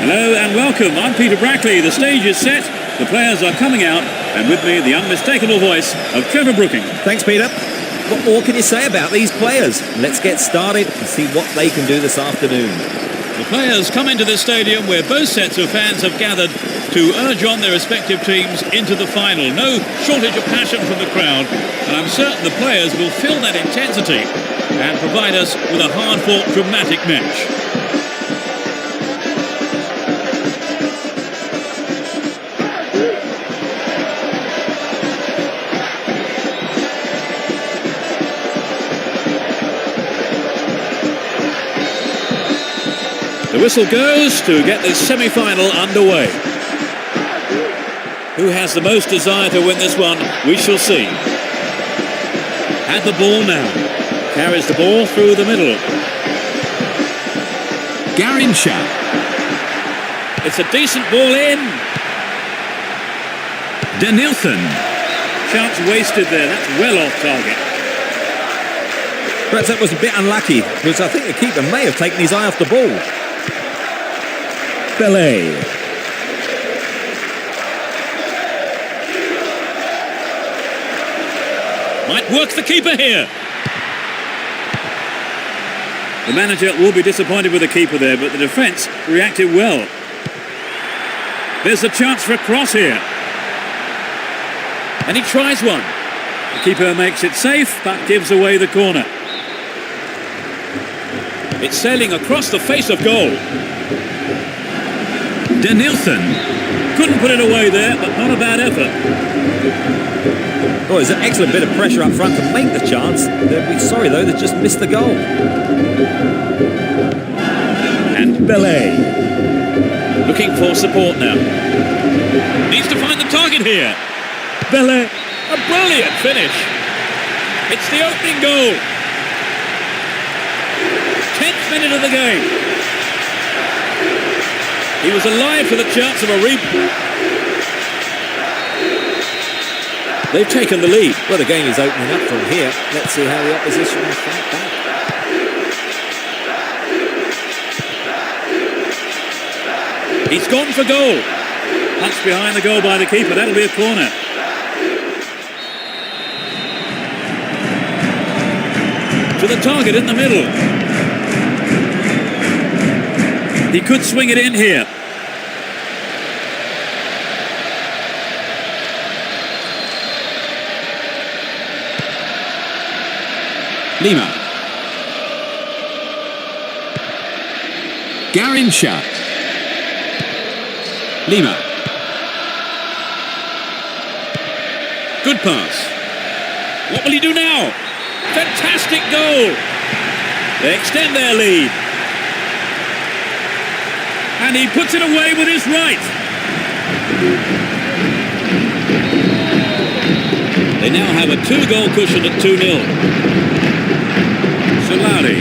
Hello and welcome, I'm Peter Brackley. The stage is set, the players are coming out, and with me the unmistakable voice of Trevor Brooking. Thanks, Peter. What more can you say about these players? Let's get started and see what they can do this afternoon. The players come into this stadium where both sets of fans have gathered to urge on their respective teams into the final. No shortage of passion from the crowd, and I'm certain the players will feel that intensity and provide us with a hard-fought, dramatic match. The whistle goes to get this semi-final underway. Who has the most desire to win this one? We shall see. Had the ball now. Carries the ball through the middle. Garincha. It's a decent ball in. Denilson. Chance wasted there. That's well off target. Perhaps that was a bit unlucky, because I think the keeper may have taken his eye off the ball. Belay. Might work the keeper here. The manager will be disappointed with the keeper there, but the defence reacted well. There's a chance for a cross here. And he tries one. The keeper makes it safe, but gives away the corner. It's sailing across the face of goal. Denilson. Couldn't put it away there, but not a bad effort. Oh, there's an excellent bit of pressure up front to make the chance. They'll be sorry, though, they just missed the goal. And Belay. Looking for support now. Needs to find the target here. Belay. A brilliant finish. It's the opening goal. 10th minute of the game. He was alive for the chance of a rebound. They've taken the lead. Well, the game is opening up from here. Let's see how the opposition will fight back. He's gone for goal. Punch behind the goal by the keeper. That'll be a corner. To the target in the middle. He could swing it in here. Lima. Garincha. Lima. Good pass. What will he do now? Fantastic goal. They extend their lead. And he puts it away with his right. They now have a 2-goal cushion at 2-0. Solari.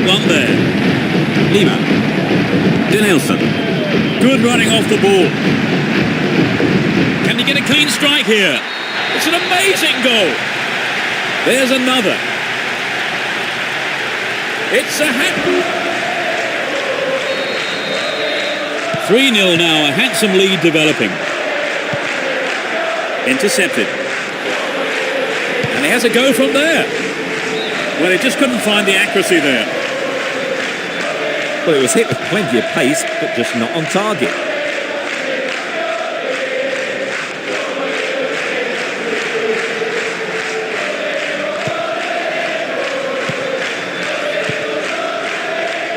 one there. Lima. Denilson. Good running off the ball. Can he get a clean strike here? It's an amazing goal. There's another. It's a hat. 3-0 now, a handsome lead developing. Intercepted. And he has a go from there. Well, he just couldn't find the accuracy there. Well, it was hit with plenty of pace, but just not on target.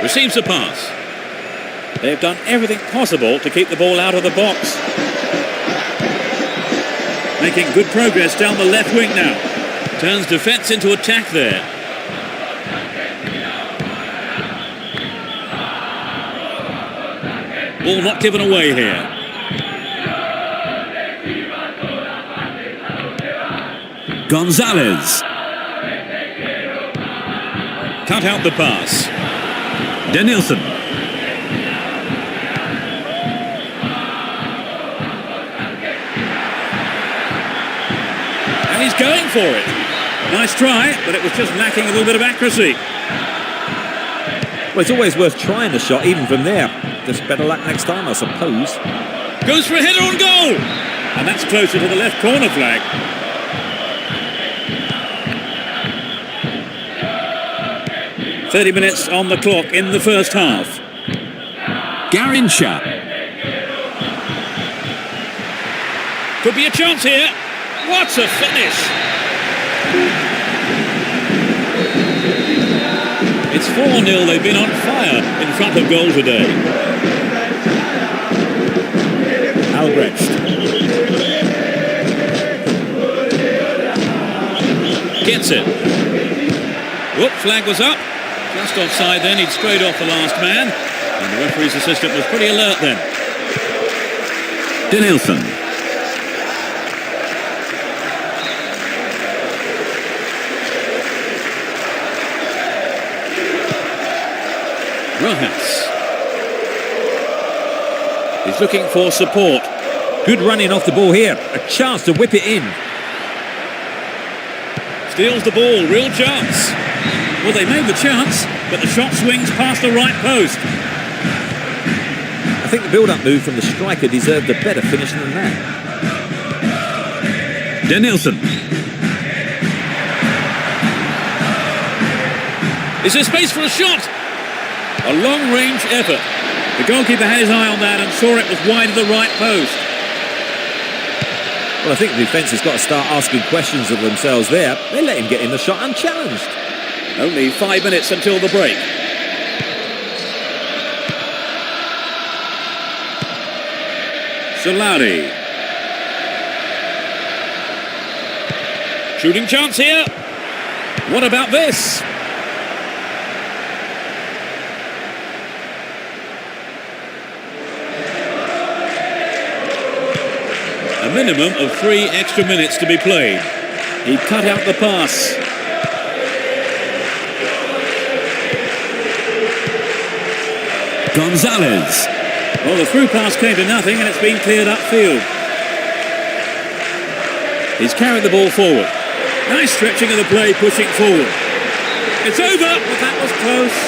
Receives the pass. They've done everything possible to keep the ball out of the box. Making good progress down the left wing now. Turns defence into attack there. Ball not given away here. Gonzalez. Cut out the pass. Denilson. And he's going for it. Nice try, but it was just lacking a little bit of accuracy. Well, it's always worth trying the shot, even from there. Just better luck next time, I suppose. Goes for a header on goal. And that's closer to the left corner flag. "30 minutes on the clock in the first half. Garincha. Could be a chance here. What a finish! It's 4-0. They've been on fire in front of goal today. Albrecht. Gets it. Whoop, flag was up. Just offside then, he'd strayed off the last man. And the referee's assistant was pretty alert then. Denilson. Rojas. He's looking for support. Good running off the ball here. A chance to whip it in. Steals the ball, real chance. Well, they made the chance, but the shot swings past the right post. I think the build-up move from the striker deserved a better finish than that. Denilson. Is there space for a shot? A long-range effort. The goalkeeper had his eye on that and saw it was wide of the right post. Well, I think the defence has got to start asking questions of themselves there. They let him get in the shot unchallenged. Only 5 minutes until the break. Solari. Shooting chance here. What about this? A minimum of 3 extra minutes to be played. He cut out the pass. Gonzalez. Well, the through pass came to nothing and it's been cleared upfield. He's carried the ball forward. Nice stretching of the play, pushing forward. It's over, but that was close.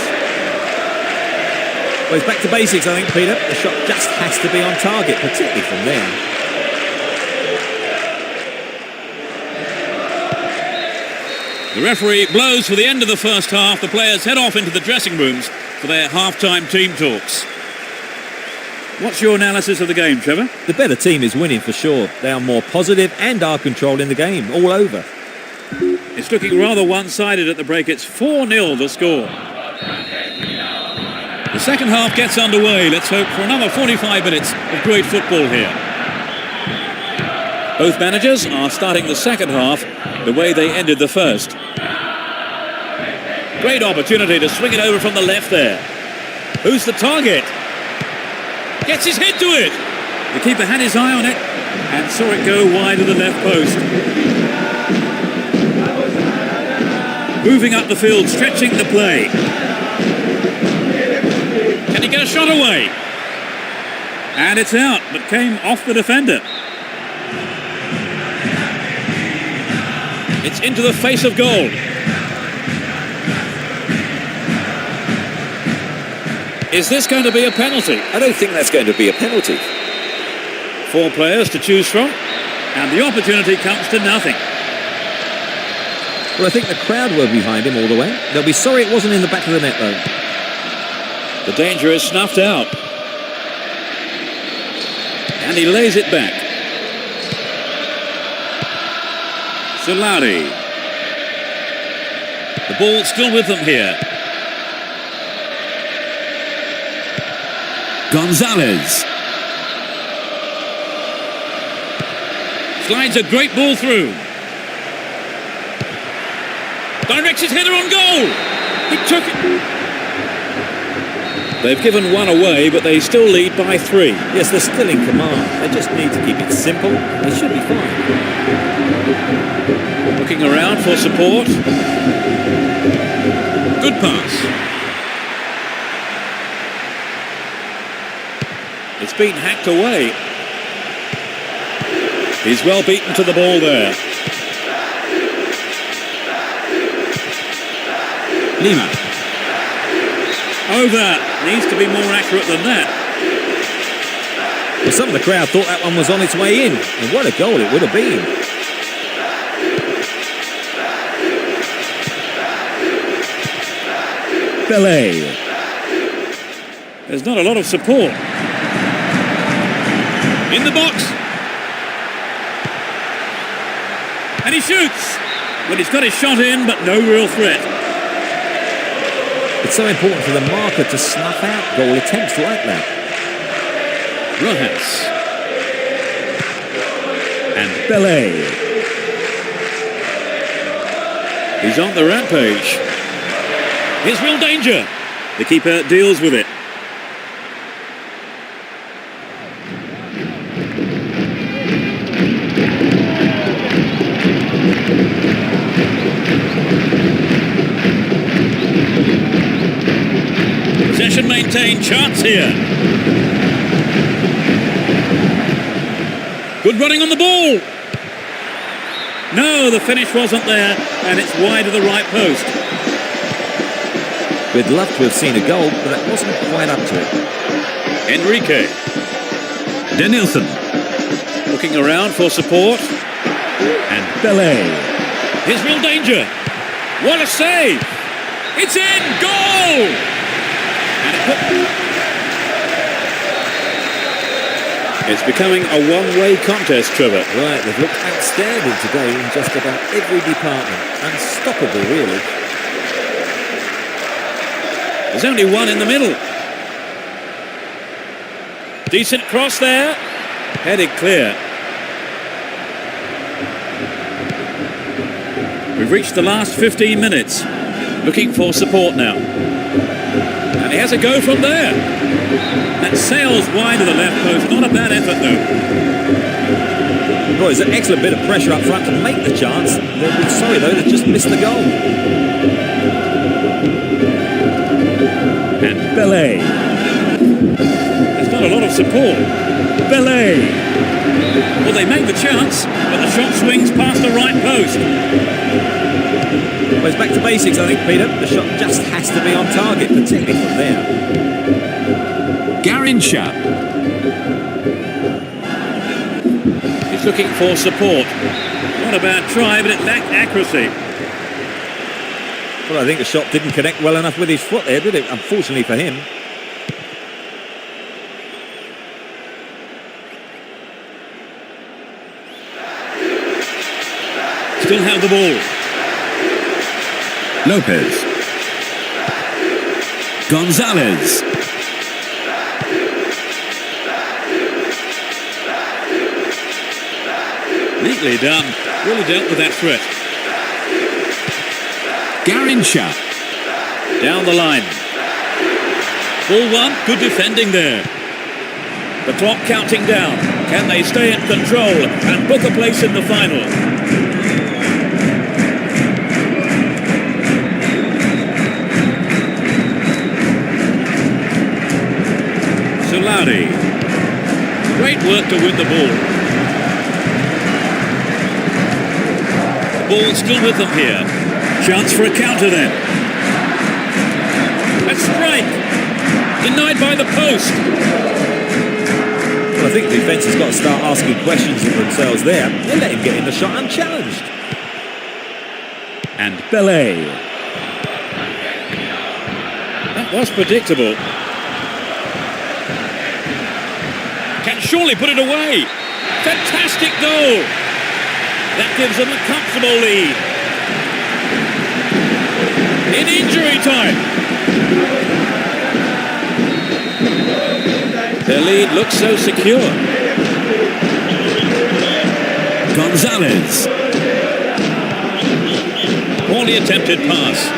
Well, it's back to basics, I think, Peter. The shot just has to be on target, particularly from there. The referee blows for the end of the first half. The players head off into the dressing rooms for their half-time team talks. What's your analysis of the game, Trevor? The better team is winning for sure. They are more positive and are controlling the game all over. It's looking rather one-sided at the break. It's 4-0 the score. The second half gets underway. Let's hope for another 45 minutes of great football here. Both managers are starting the second half the way they ended the first. Great opportunity to swing it over from the left there. Who's the target? Gets his head to it. The keeper had his eye on it and saw it go wide of the left post. Moving up the field, stretching the play. Can he get a shot away? And it's out, but came off the defender. It's into the face of goal. Is this going to be a penalty? I don't think that's going to be a penalty. 4 players to choose from, and the opportunity comes to nothing. Well, I think the crowd were behind him all the way. They'll be sorry it wasn't in the back of the net, though. The danger is snuffed out. And he lays it back. Solari. The ball still with them here. Gonzalez. Slides a great ball through. Directs his header on goal. He took it. They've given 1 away, but they still lead by 3. Yes, they're still in command. They just need to keep it simple. They should be fine. Looking around for support. Good pass. It's been hacked away. He's well beaten to the ball there. Lima. Over. Needs to be more accurate than that. Well, some of the crowd thought that one was on its way in. And what a goal it would have been. Belay. There's not a lot of support. In the box. And he shoots. Well, he's got his shot in, but no real threat. It's so important for the marker to snuff out goal attempts like that. Rojas. And Belay. He's on the rampage. Here's real danger. The keeper deals with it. Possession maintained, chance here. Good running on the ball. No, the finish wasn't there, and it's wide of the right post. We'd love to have seen a goal, but that wasn't quite up to it. Enrique. Denilson. Looking around for support. And Belay. Here's real danger. What a save. It's in. Goal. It's becoming a one-way contest, Trevor. Right, they've looked outstanding today in just about every department. Unstoppable, really. There's only one in the middle. Decent cross there. Headed clear. We've reached the last 15 minutes. Looking for support now. And he has a go from there. That sails wide of the left post. Not a bad effort, though. Well, it's an excellent bit of pressure up front to make the chance. They'll be sorry, though, they just missed the goal. And Belay. There's not a lot of support. Belay. Well, they make the chance, but the shot swings past the right post. Well, it's back to basics, I think, Peter. The shot just has to be on target, particularly from there. Garincha. He's looking for support. Not a bad try, but it lacked accuracy. Well, I think the shot didn't connect well enough with his foot there, did it? Unfortunately for him. Still have the ball. Lopez. Gonzalez. Neatly done. Really dealt with that threat. Garincha. Down the line. Ball one. Good defending there. The clock counting down. Can they stay in control and book a place in the final? Cloudy. Great work to win the ball. The ball still with them here. Chance for a counter then. A strike. Denied by the post. Well, I think the defence has got to start asking questions of themselves there. They let him get in the shot unchallenged. And Belay. That was predictable. Can surely put it away. Fantastic goal. That gives them a comfortable lead. In injury time. Their lead looks so secure. Gonzalez. Poorly attempted pass.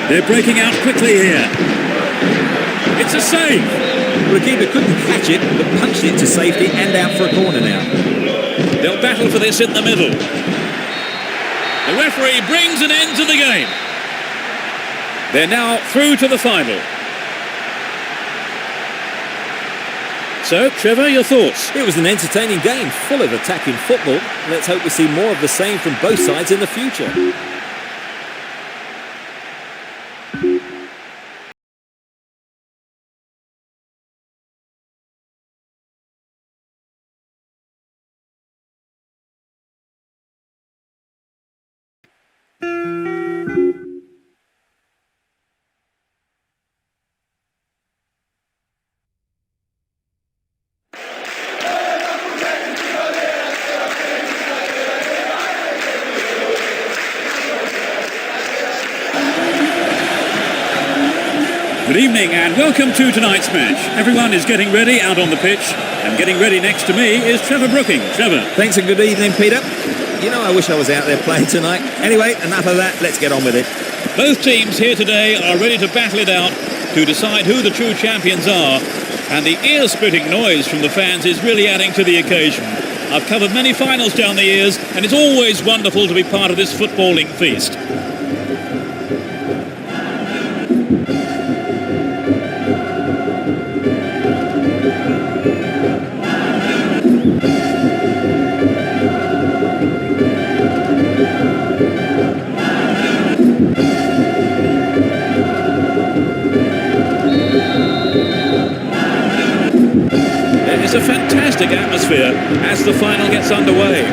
They're breaking out quickly here. It's a save. Well, the keeper couldn't catch it, but punched it to safety and out for a corner now. They'll battle for this in the middle. The referee brings an end to the game. They're now through to the final. So, Trevor, your thoughts? It was an entertaining game, full of attacking football. Let's hope we see more of the same from both sides in the future. Good evening and welcome to tonight's match. Everyone is getting ready out on the pitch, and getting ready next to me is Trevor Brooking. Trevor. Thanks and good evening, Peter. You know, I wish I was out there playing tonight. Anyway, enough of that. Let's get on with it. Both teams here today are ready to battle it out to decide who the true champions are, and the ear-splitting noise from the fans is really adding to the occasion. I've covered many finals down the years, and it's always wonderful to be part of this footballing feast. It's a fantastic atmosphere as the final gets underway.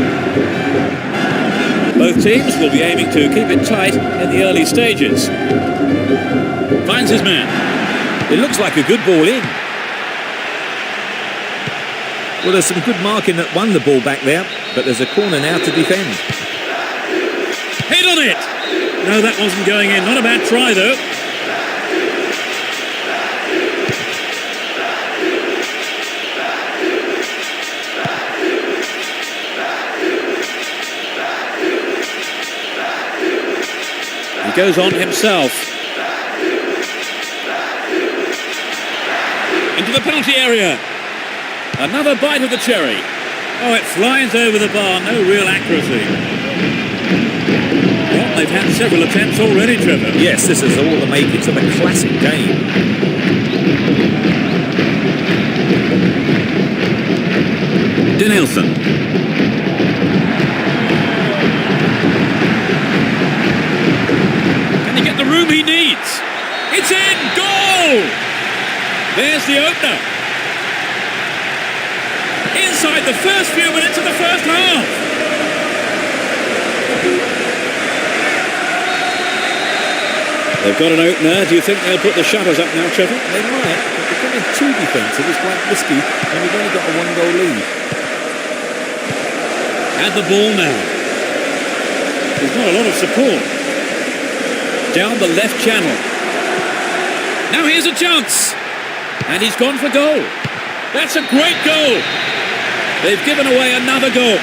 Both teams will be aiming to keep it tight in the early stages. Finds his man. It looks like a good ball in. Well, there's some good marking that won the ball back there, but there's a corner now to defend. Hit on it! No, that wasn't going in. Not a bad try, though. He goes on himself. Into the penalty area. Another bite of the cherry. Oh, it flies over the bar. No real accuracy. Well, they've had several attempts already, Trevor. Yes, this is all the makings of a classic game. Denilson. The room he needs. It's in. Goal! There's the opener. Inside the first few minutes of the first half. They've got an opener. Do you think they'll put the shutters up now, Trevor? They might, but becoming too defensive is quite risky when we've only got a one-goal lead. Had the ball now. There's not a lot of support. Down the left channel. Now here's a chance. And he's gone for goal. That's a great goal. They've given away another goal.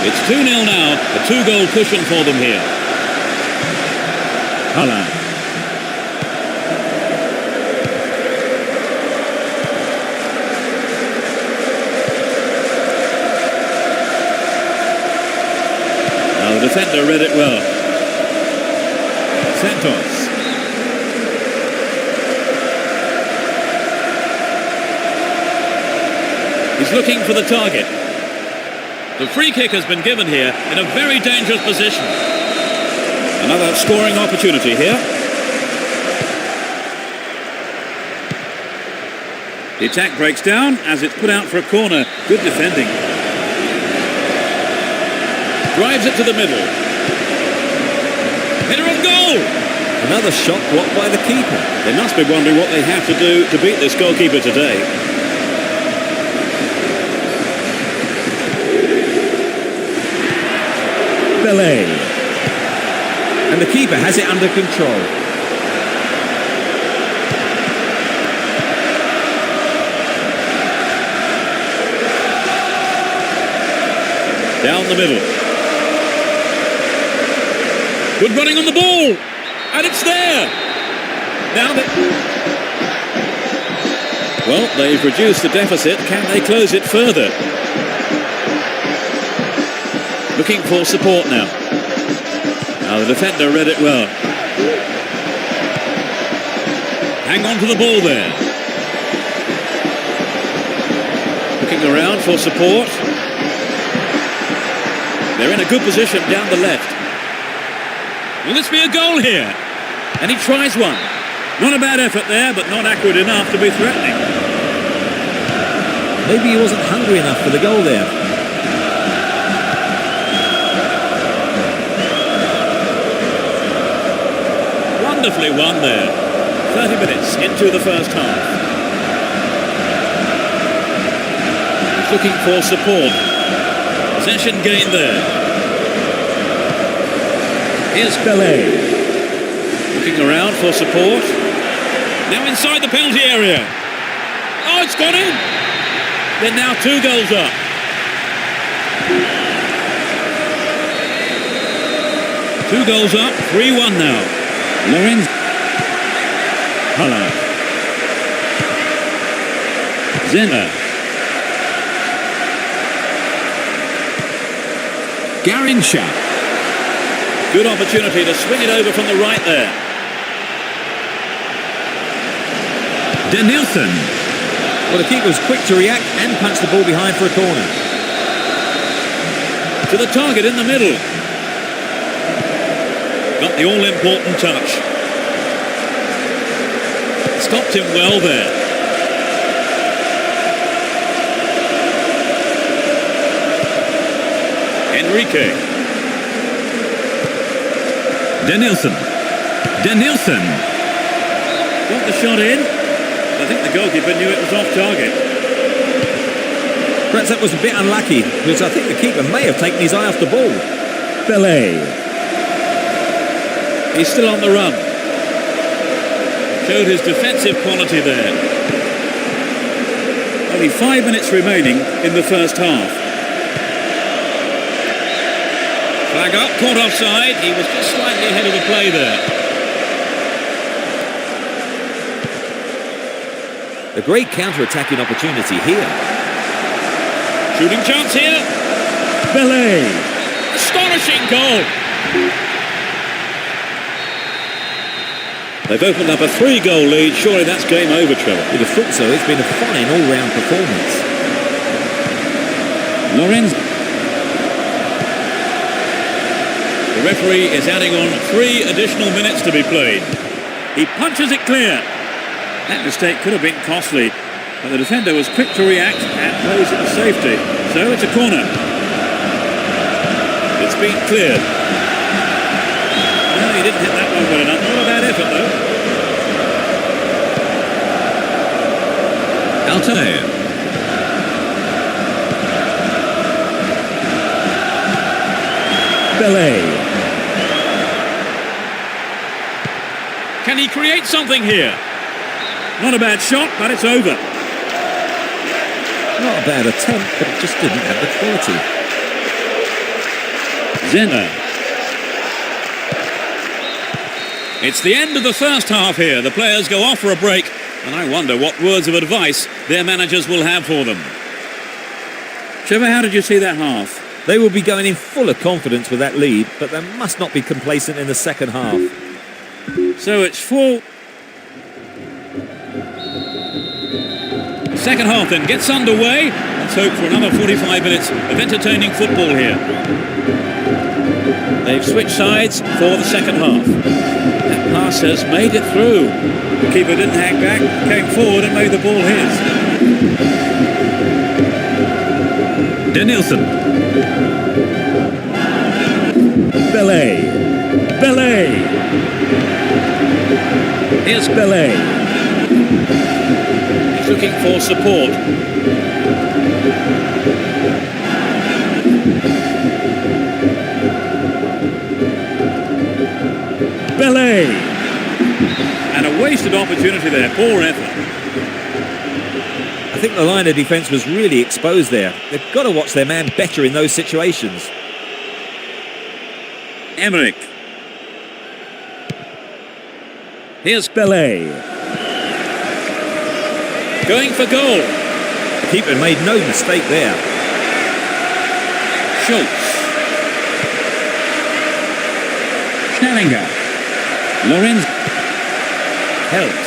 It's 2-0 now. A 2-goal cushion for them here. Holland. The defender read it well. Santos. He's looking for the target. The free kick has been given here in a very dangerous position. Another scoring opportunity here. The attack breaks down as it's put out for a corner. Good defending. Drives it to the middle. Header on goal! Another shot blocked by the keeper. They must be wondering what they have to do to beat this goalkeeper today. Belay. And the keeper has it under control. Down the middle. Good running on the ball. And it's there. Now well, they've reduced the deficit. Can they close it further? Looking for support now. Now the defender read it well. Hang on to the ball there. Looking around for support. They're in a good position down the left. Will this be a goal here? And he tries one. Not a bad effort there, but not accurate enough to be threatening. Maybe he wasn't hungry enough for the goal there. Wonderfully won there. 30 minutes into the first half. He's looking for support. Possession gained there. Here's Belay. Looking around for support. Now inside the penalty area. Oh, it's gone in. They're now 2 goals up. Two goals up, 3-1 now. Lorenz. Hello. Zinner. Garincha. Good opportunity to swing it over from the right there. Denilson. Well, the keeper was quick to react and punch the ball behind for a corner. To the target in the middle. Got the all-important touch. Stopped him well there. Enrique. Denilson. Got the shot in. I think the goalkeeper knew it was off target. Perhaps that was a bit unlucky, because I think the keeper may have taken his eye off the ball. Belay. He's still on the run. Showed his defensive quality there. Only 5 minutes remaining in the first half. Flag up, caught offside. He was just slightly ahead of the play there. A great counter-attacking opportunity here. Shooting chance here. Belay. Astonishing goal. They've opened up a 3-goal lead. Surely that's game over, Trevor. You'd have thought so. It's been a fine all-round performance. Lorenz. The referee is adding on 3 additional minutes to be played. He punches it clear. That mistake could have been costly, but the defender was quick to react and plays it to safety. So it's a corner. It's been cleared. Well, he didn't hit that one well enough. Not a bad effort, though. Altair. Belay. Can he create something here? Not a bad shot, but it's over. Not a bad attempt, but it just didn't have the quality. Zinner. It's the end of the first half here. The players go off for a break, and I wonder what words of advice their managers will have for them. Trevor, how did you see that half? They will be going in full of confidence with that lead, but they must not be complacent in the second half. So it's 4... Second half then gets underway. Let's hope for another 45 minutes of entertaining football here. They've switched sides for the second half. That pass has made it through. The keeper didn't hang back, came forward and made the ball his. Danielson. Belay. Here's Belay. He's looking for support. Belay. And a wasted opportunity there. Poor effort. I think the line of defence was really exposed there. They've got to watch their man better in those situations. Emmerich. Here's Belay. going for goal. The keeper made no mistake there. Schultz. Schnellinger. Lorenz. Held.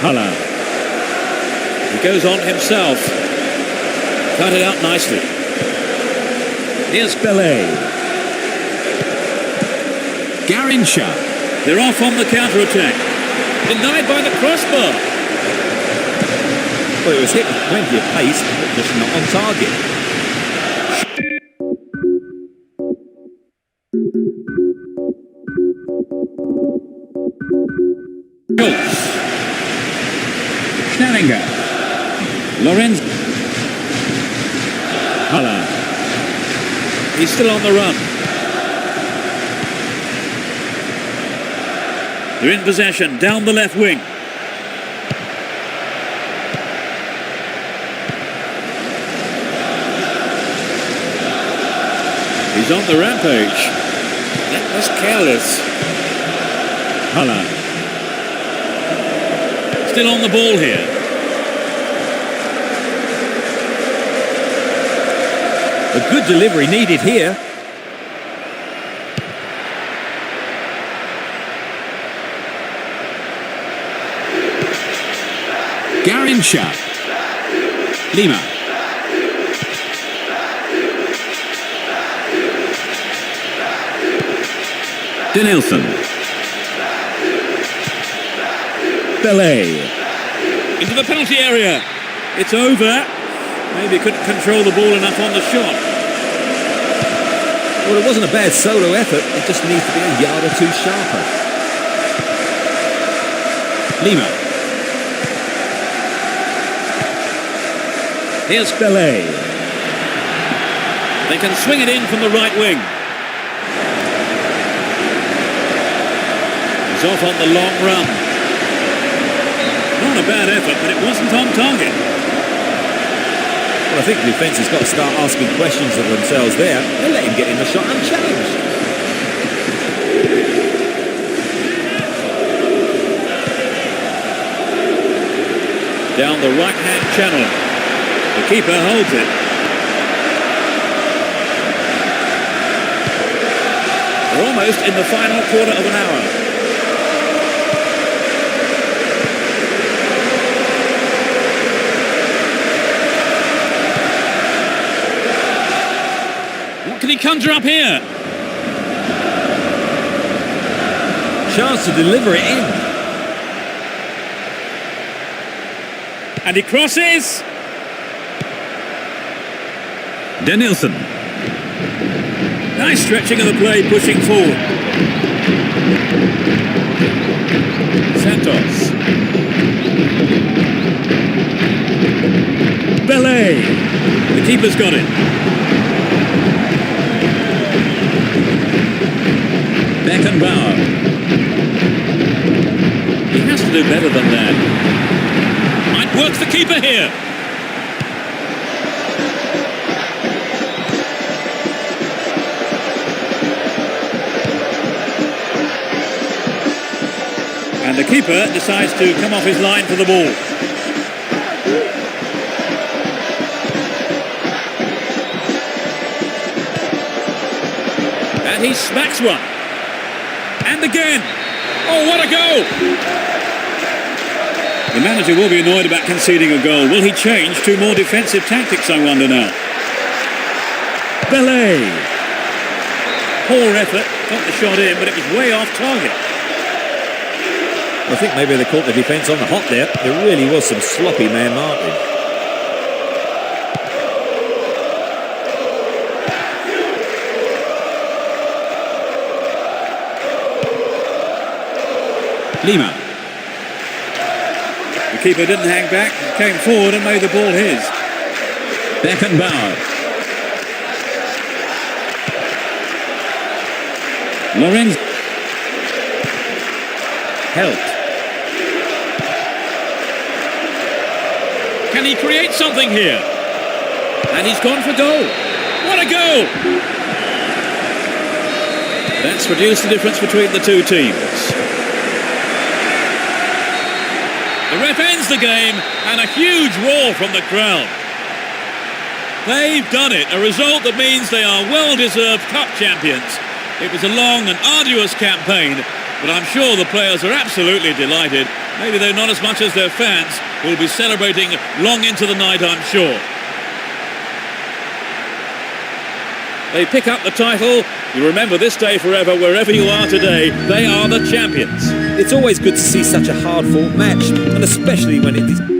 Haller. He goes on himself. Cut it out nicely. Here's Belay. Garincha. They're off on the counter-attack. Denied by the crossbar. Well, it was hit with plenty of pace, but just not on target. Schultz. Schnellinger. Lorenz. Haller. He's still on the run. They're in possession, down the left wing. He's on the rampage. That was careless. Haller. Still on the ball here. A good delivery needed here. Garincha. Lima. Danielson. Belay. Into the penalty area. It's over. Maybe couldn't control the ball enough on the shot. Well, it wasn't a bad solo effort. It just needs to be a yard or two sharper. Lima. Here's Belay. They can swing it in from the right wing. He's off on the long run. Not a bad effort, but it wasn't on target. Well, I think the defence has got to start asking questions of themselves there. They let him get in the shot unchallenged. Down the right-hand channel. The keeper holds it. We're almost in the final quarter of an hour. What can he conjure up here? Chance to deliver it in. And he crosses. Danielson. Nice stretching of the play, pushing forward. Santos. Belay. The keeper's got it. Beckenbauer. He has to do better than that. Might work the keeper here. And the keeper decides to come off his line for the ball. And he smacks one. And again. Oh, what a goal! The manager will be annoyed about conceding a goal. Will he change to more defensive tactics, I wonder now? Belay. Poor effort. Got the shot in, but it was way off target. I think maybe they caught the defence on the hop there. There really was some sloppy man marking. Lima. The keeper didn't hang back, came forward and made the ball his. Beckenbauer. Lorenz. Helped. Can he create something here? And he's gone for goal. What a goal! That's reduced the difference between the two teams. The ref ends the game, and a huge roar from the crowd. They've done it, a result that means they are well-deserved cup champions. It was a long and arduous campaign, but I'm sure the players are absolutely delighted. Maybe they're not as much as their fans, who will be celebrating long into the night, I'm sure. They pick up the title. You remember this day forever, wherever you are today. They are the champions. It's always good to see such a hard-fought match, and especially when it is...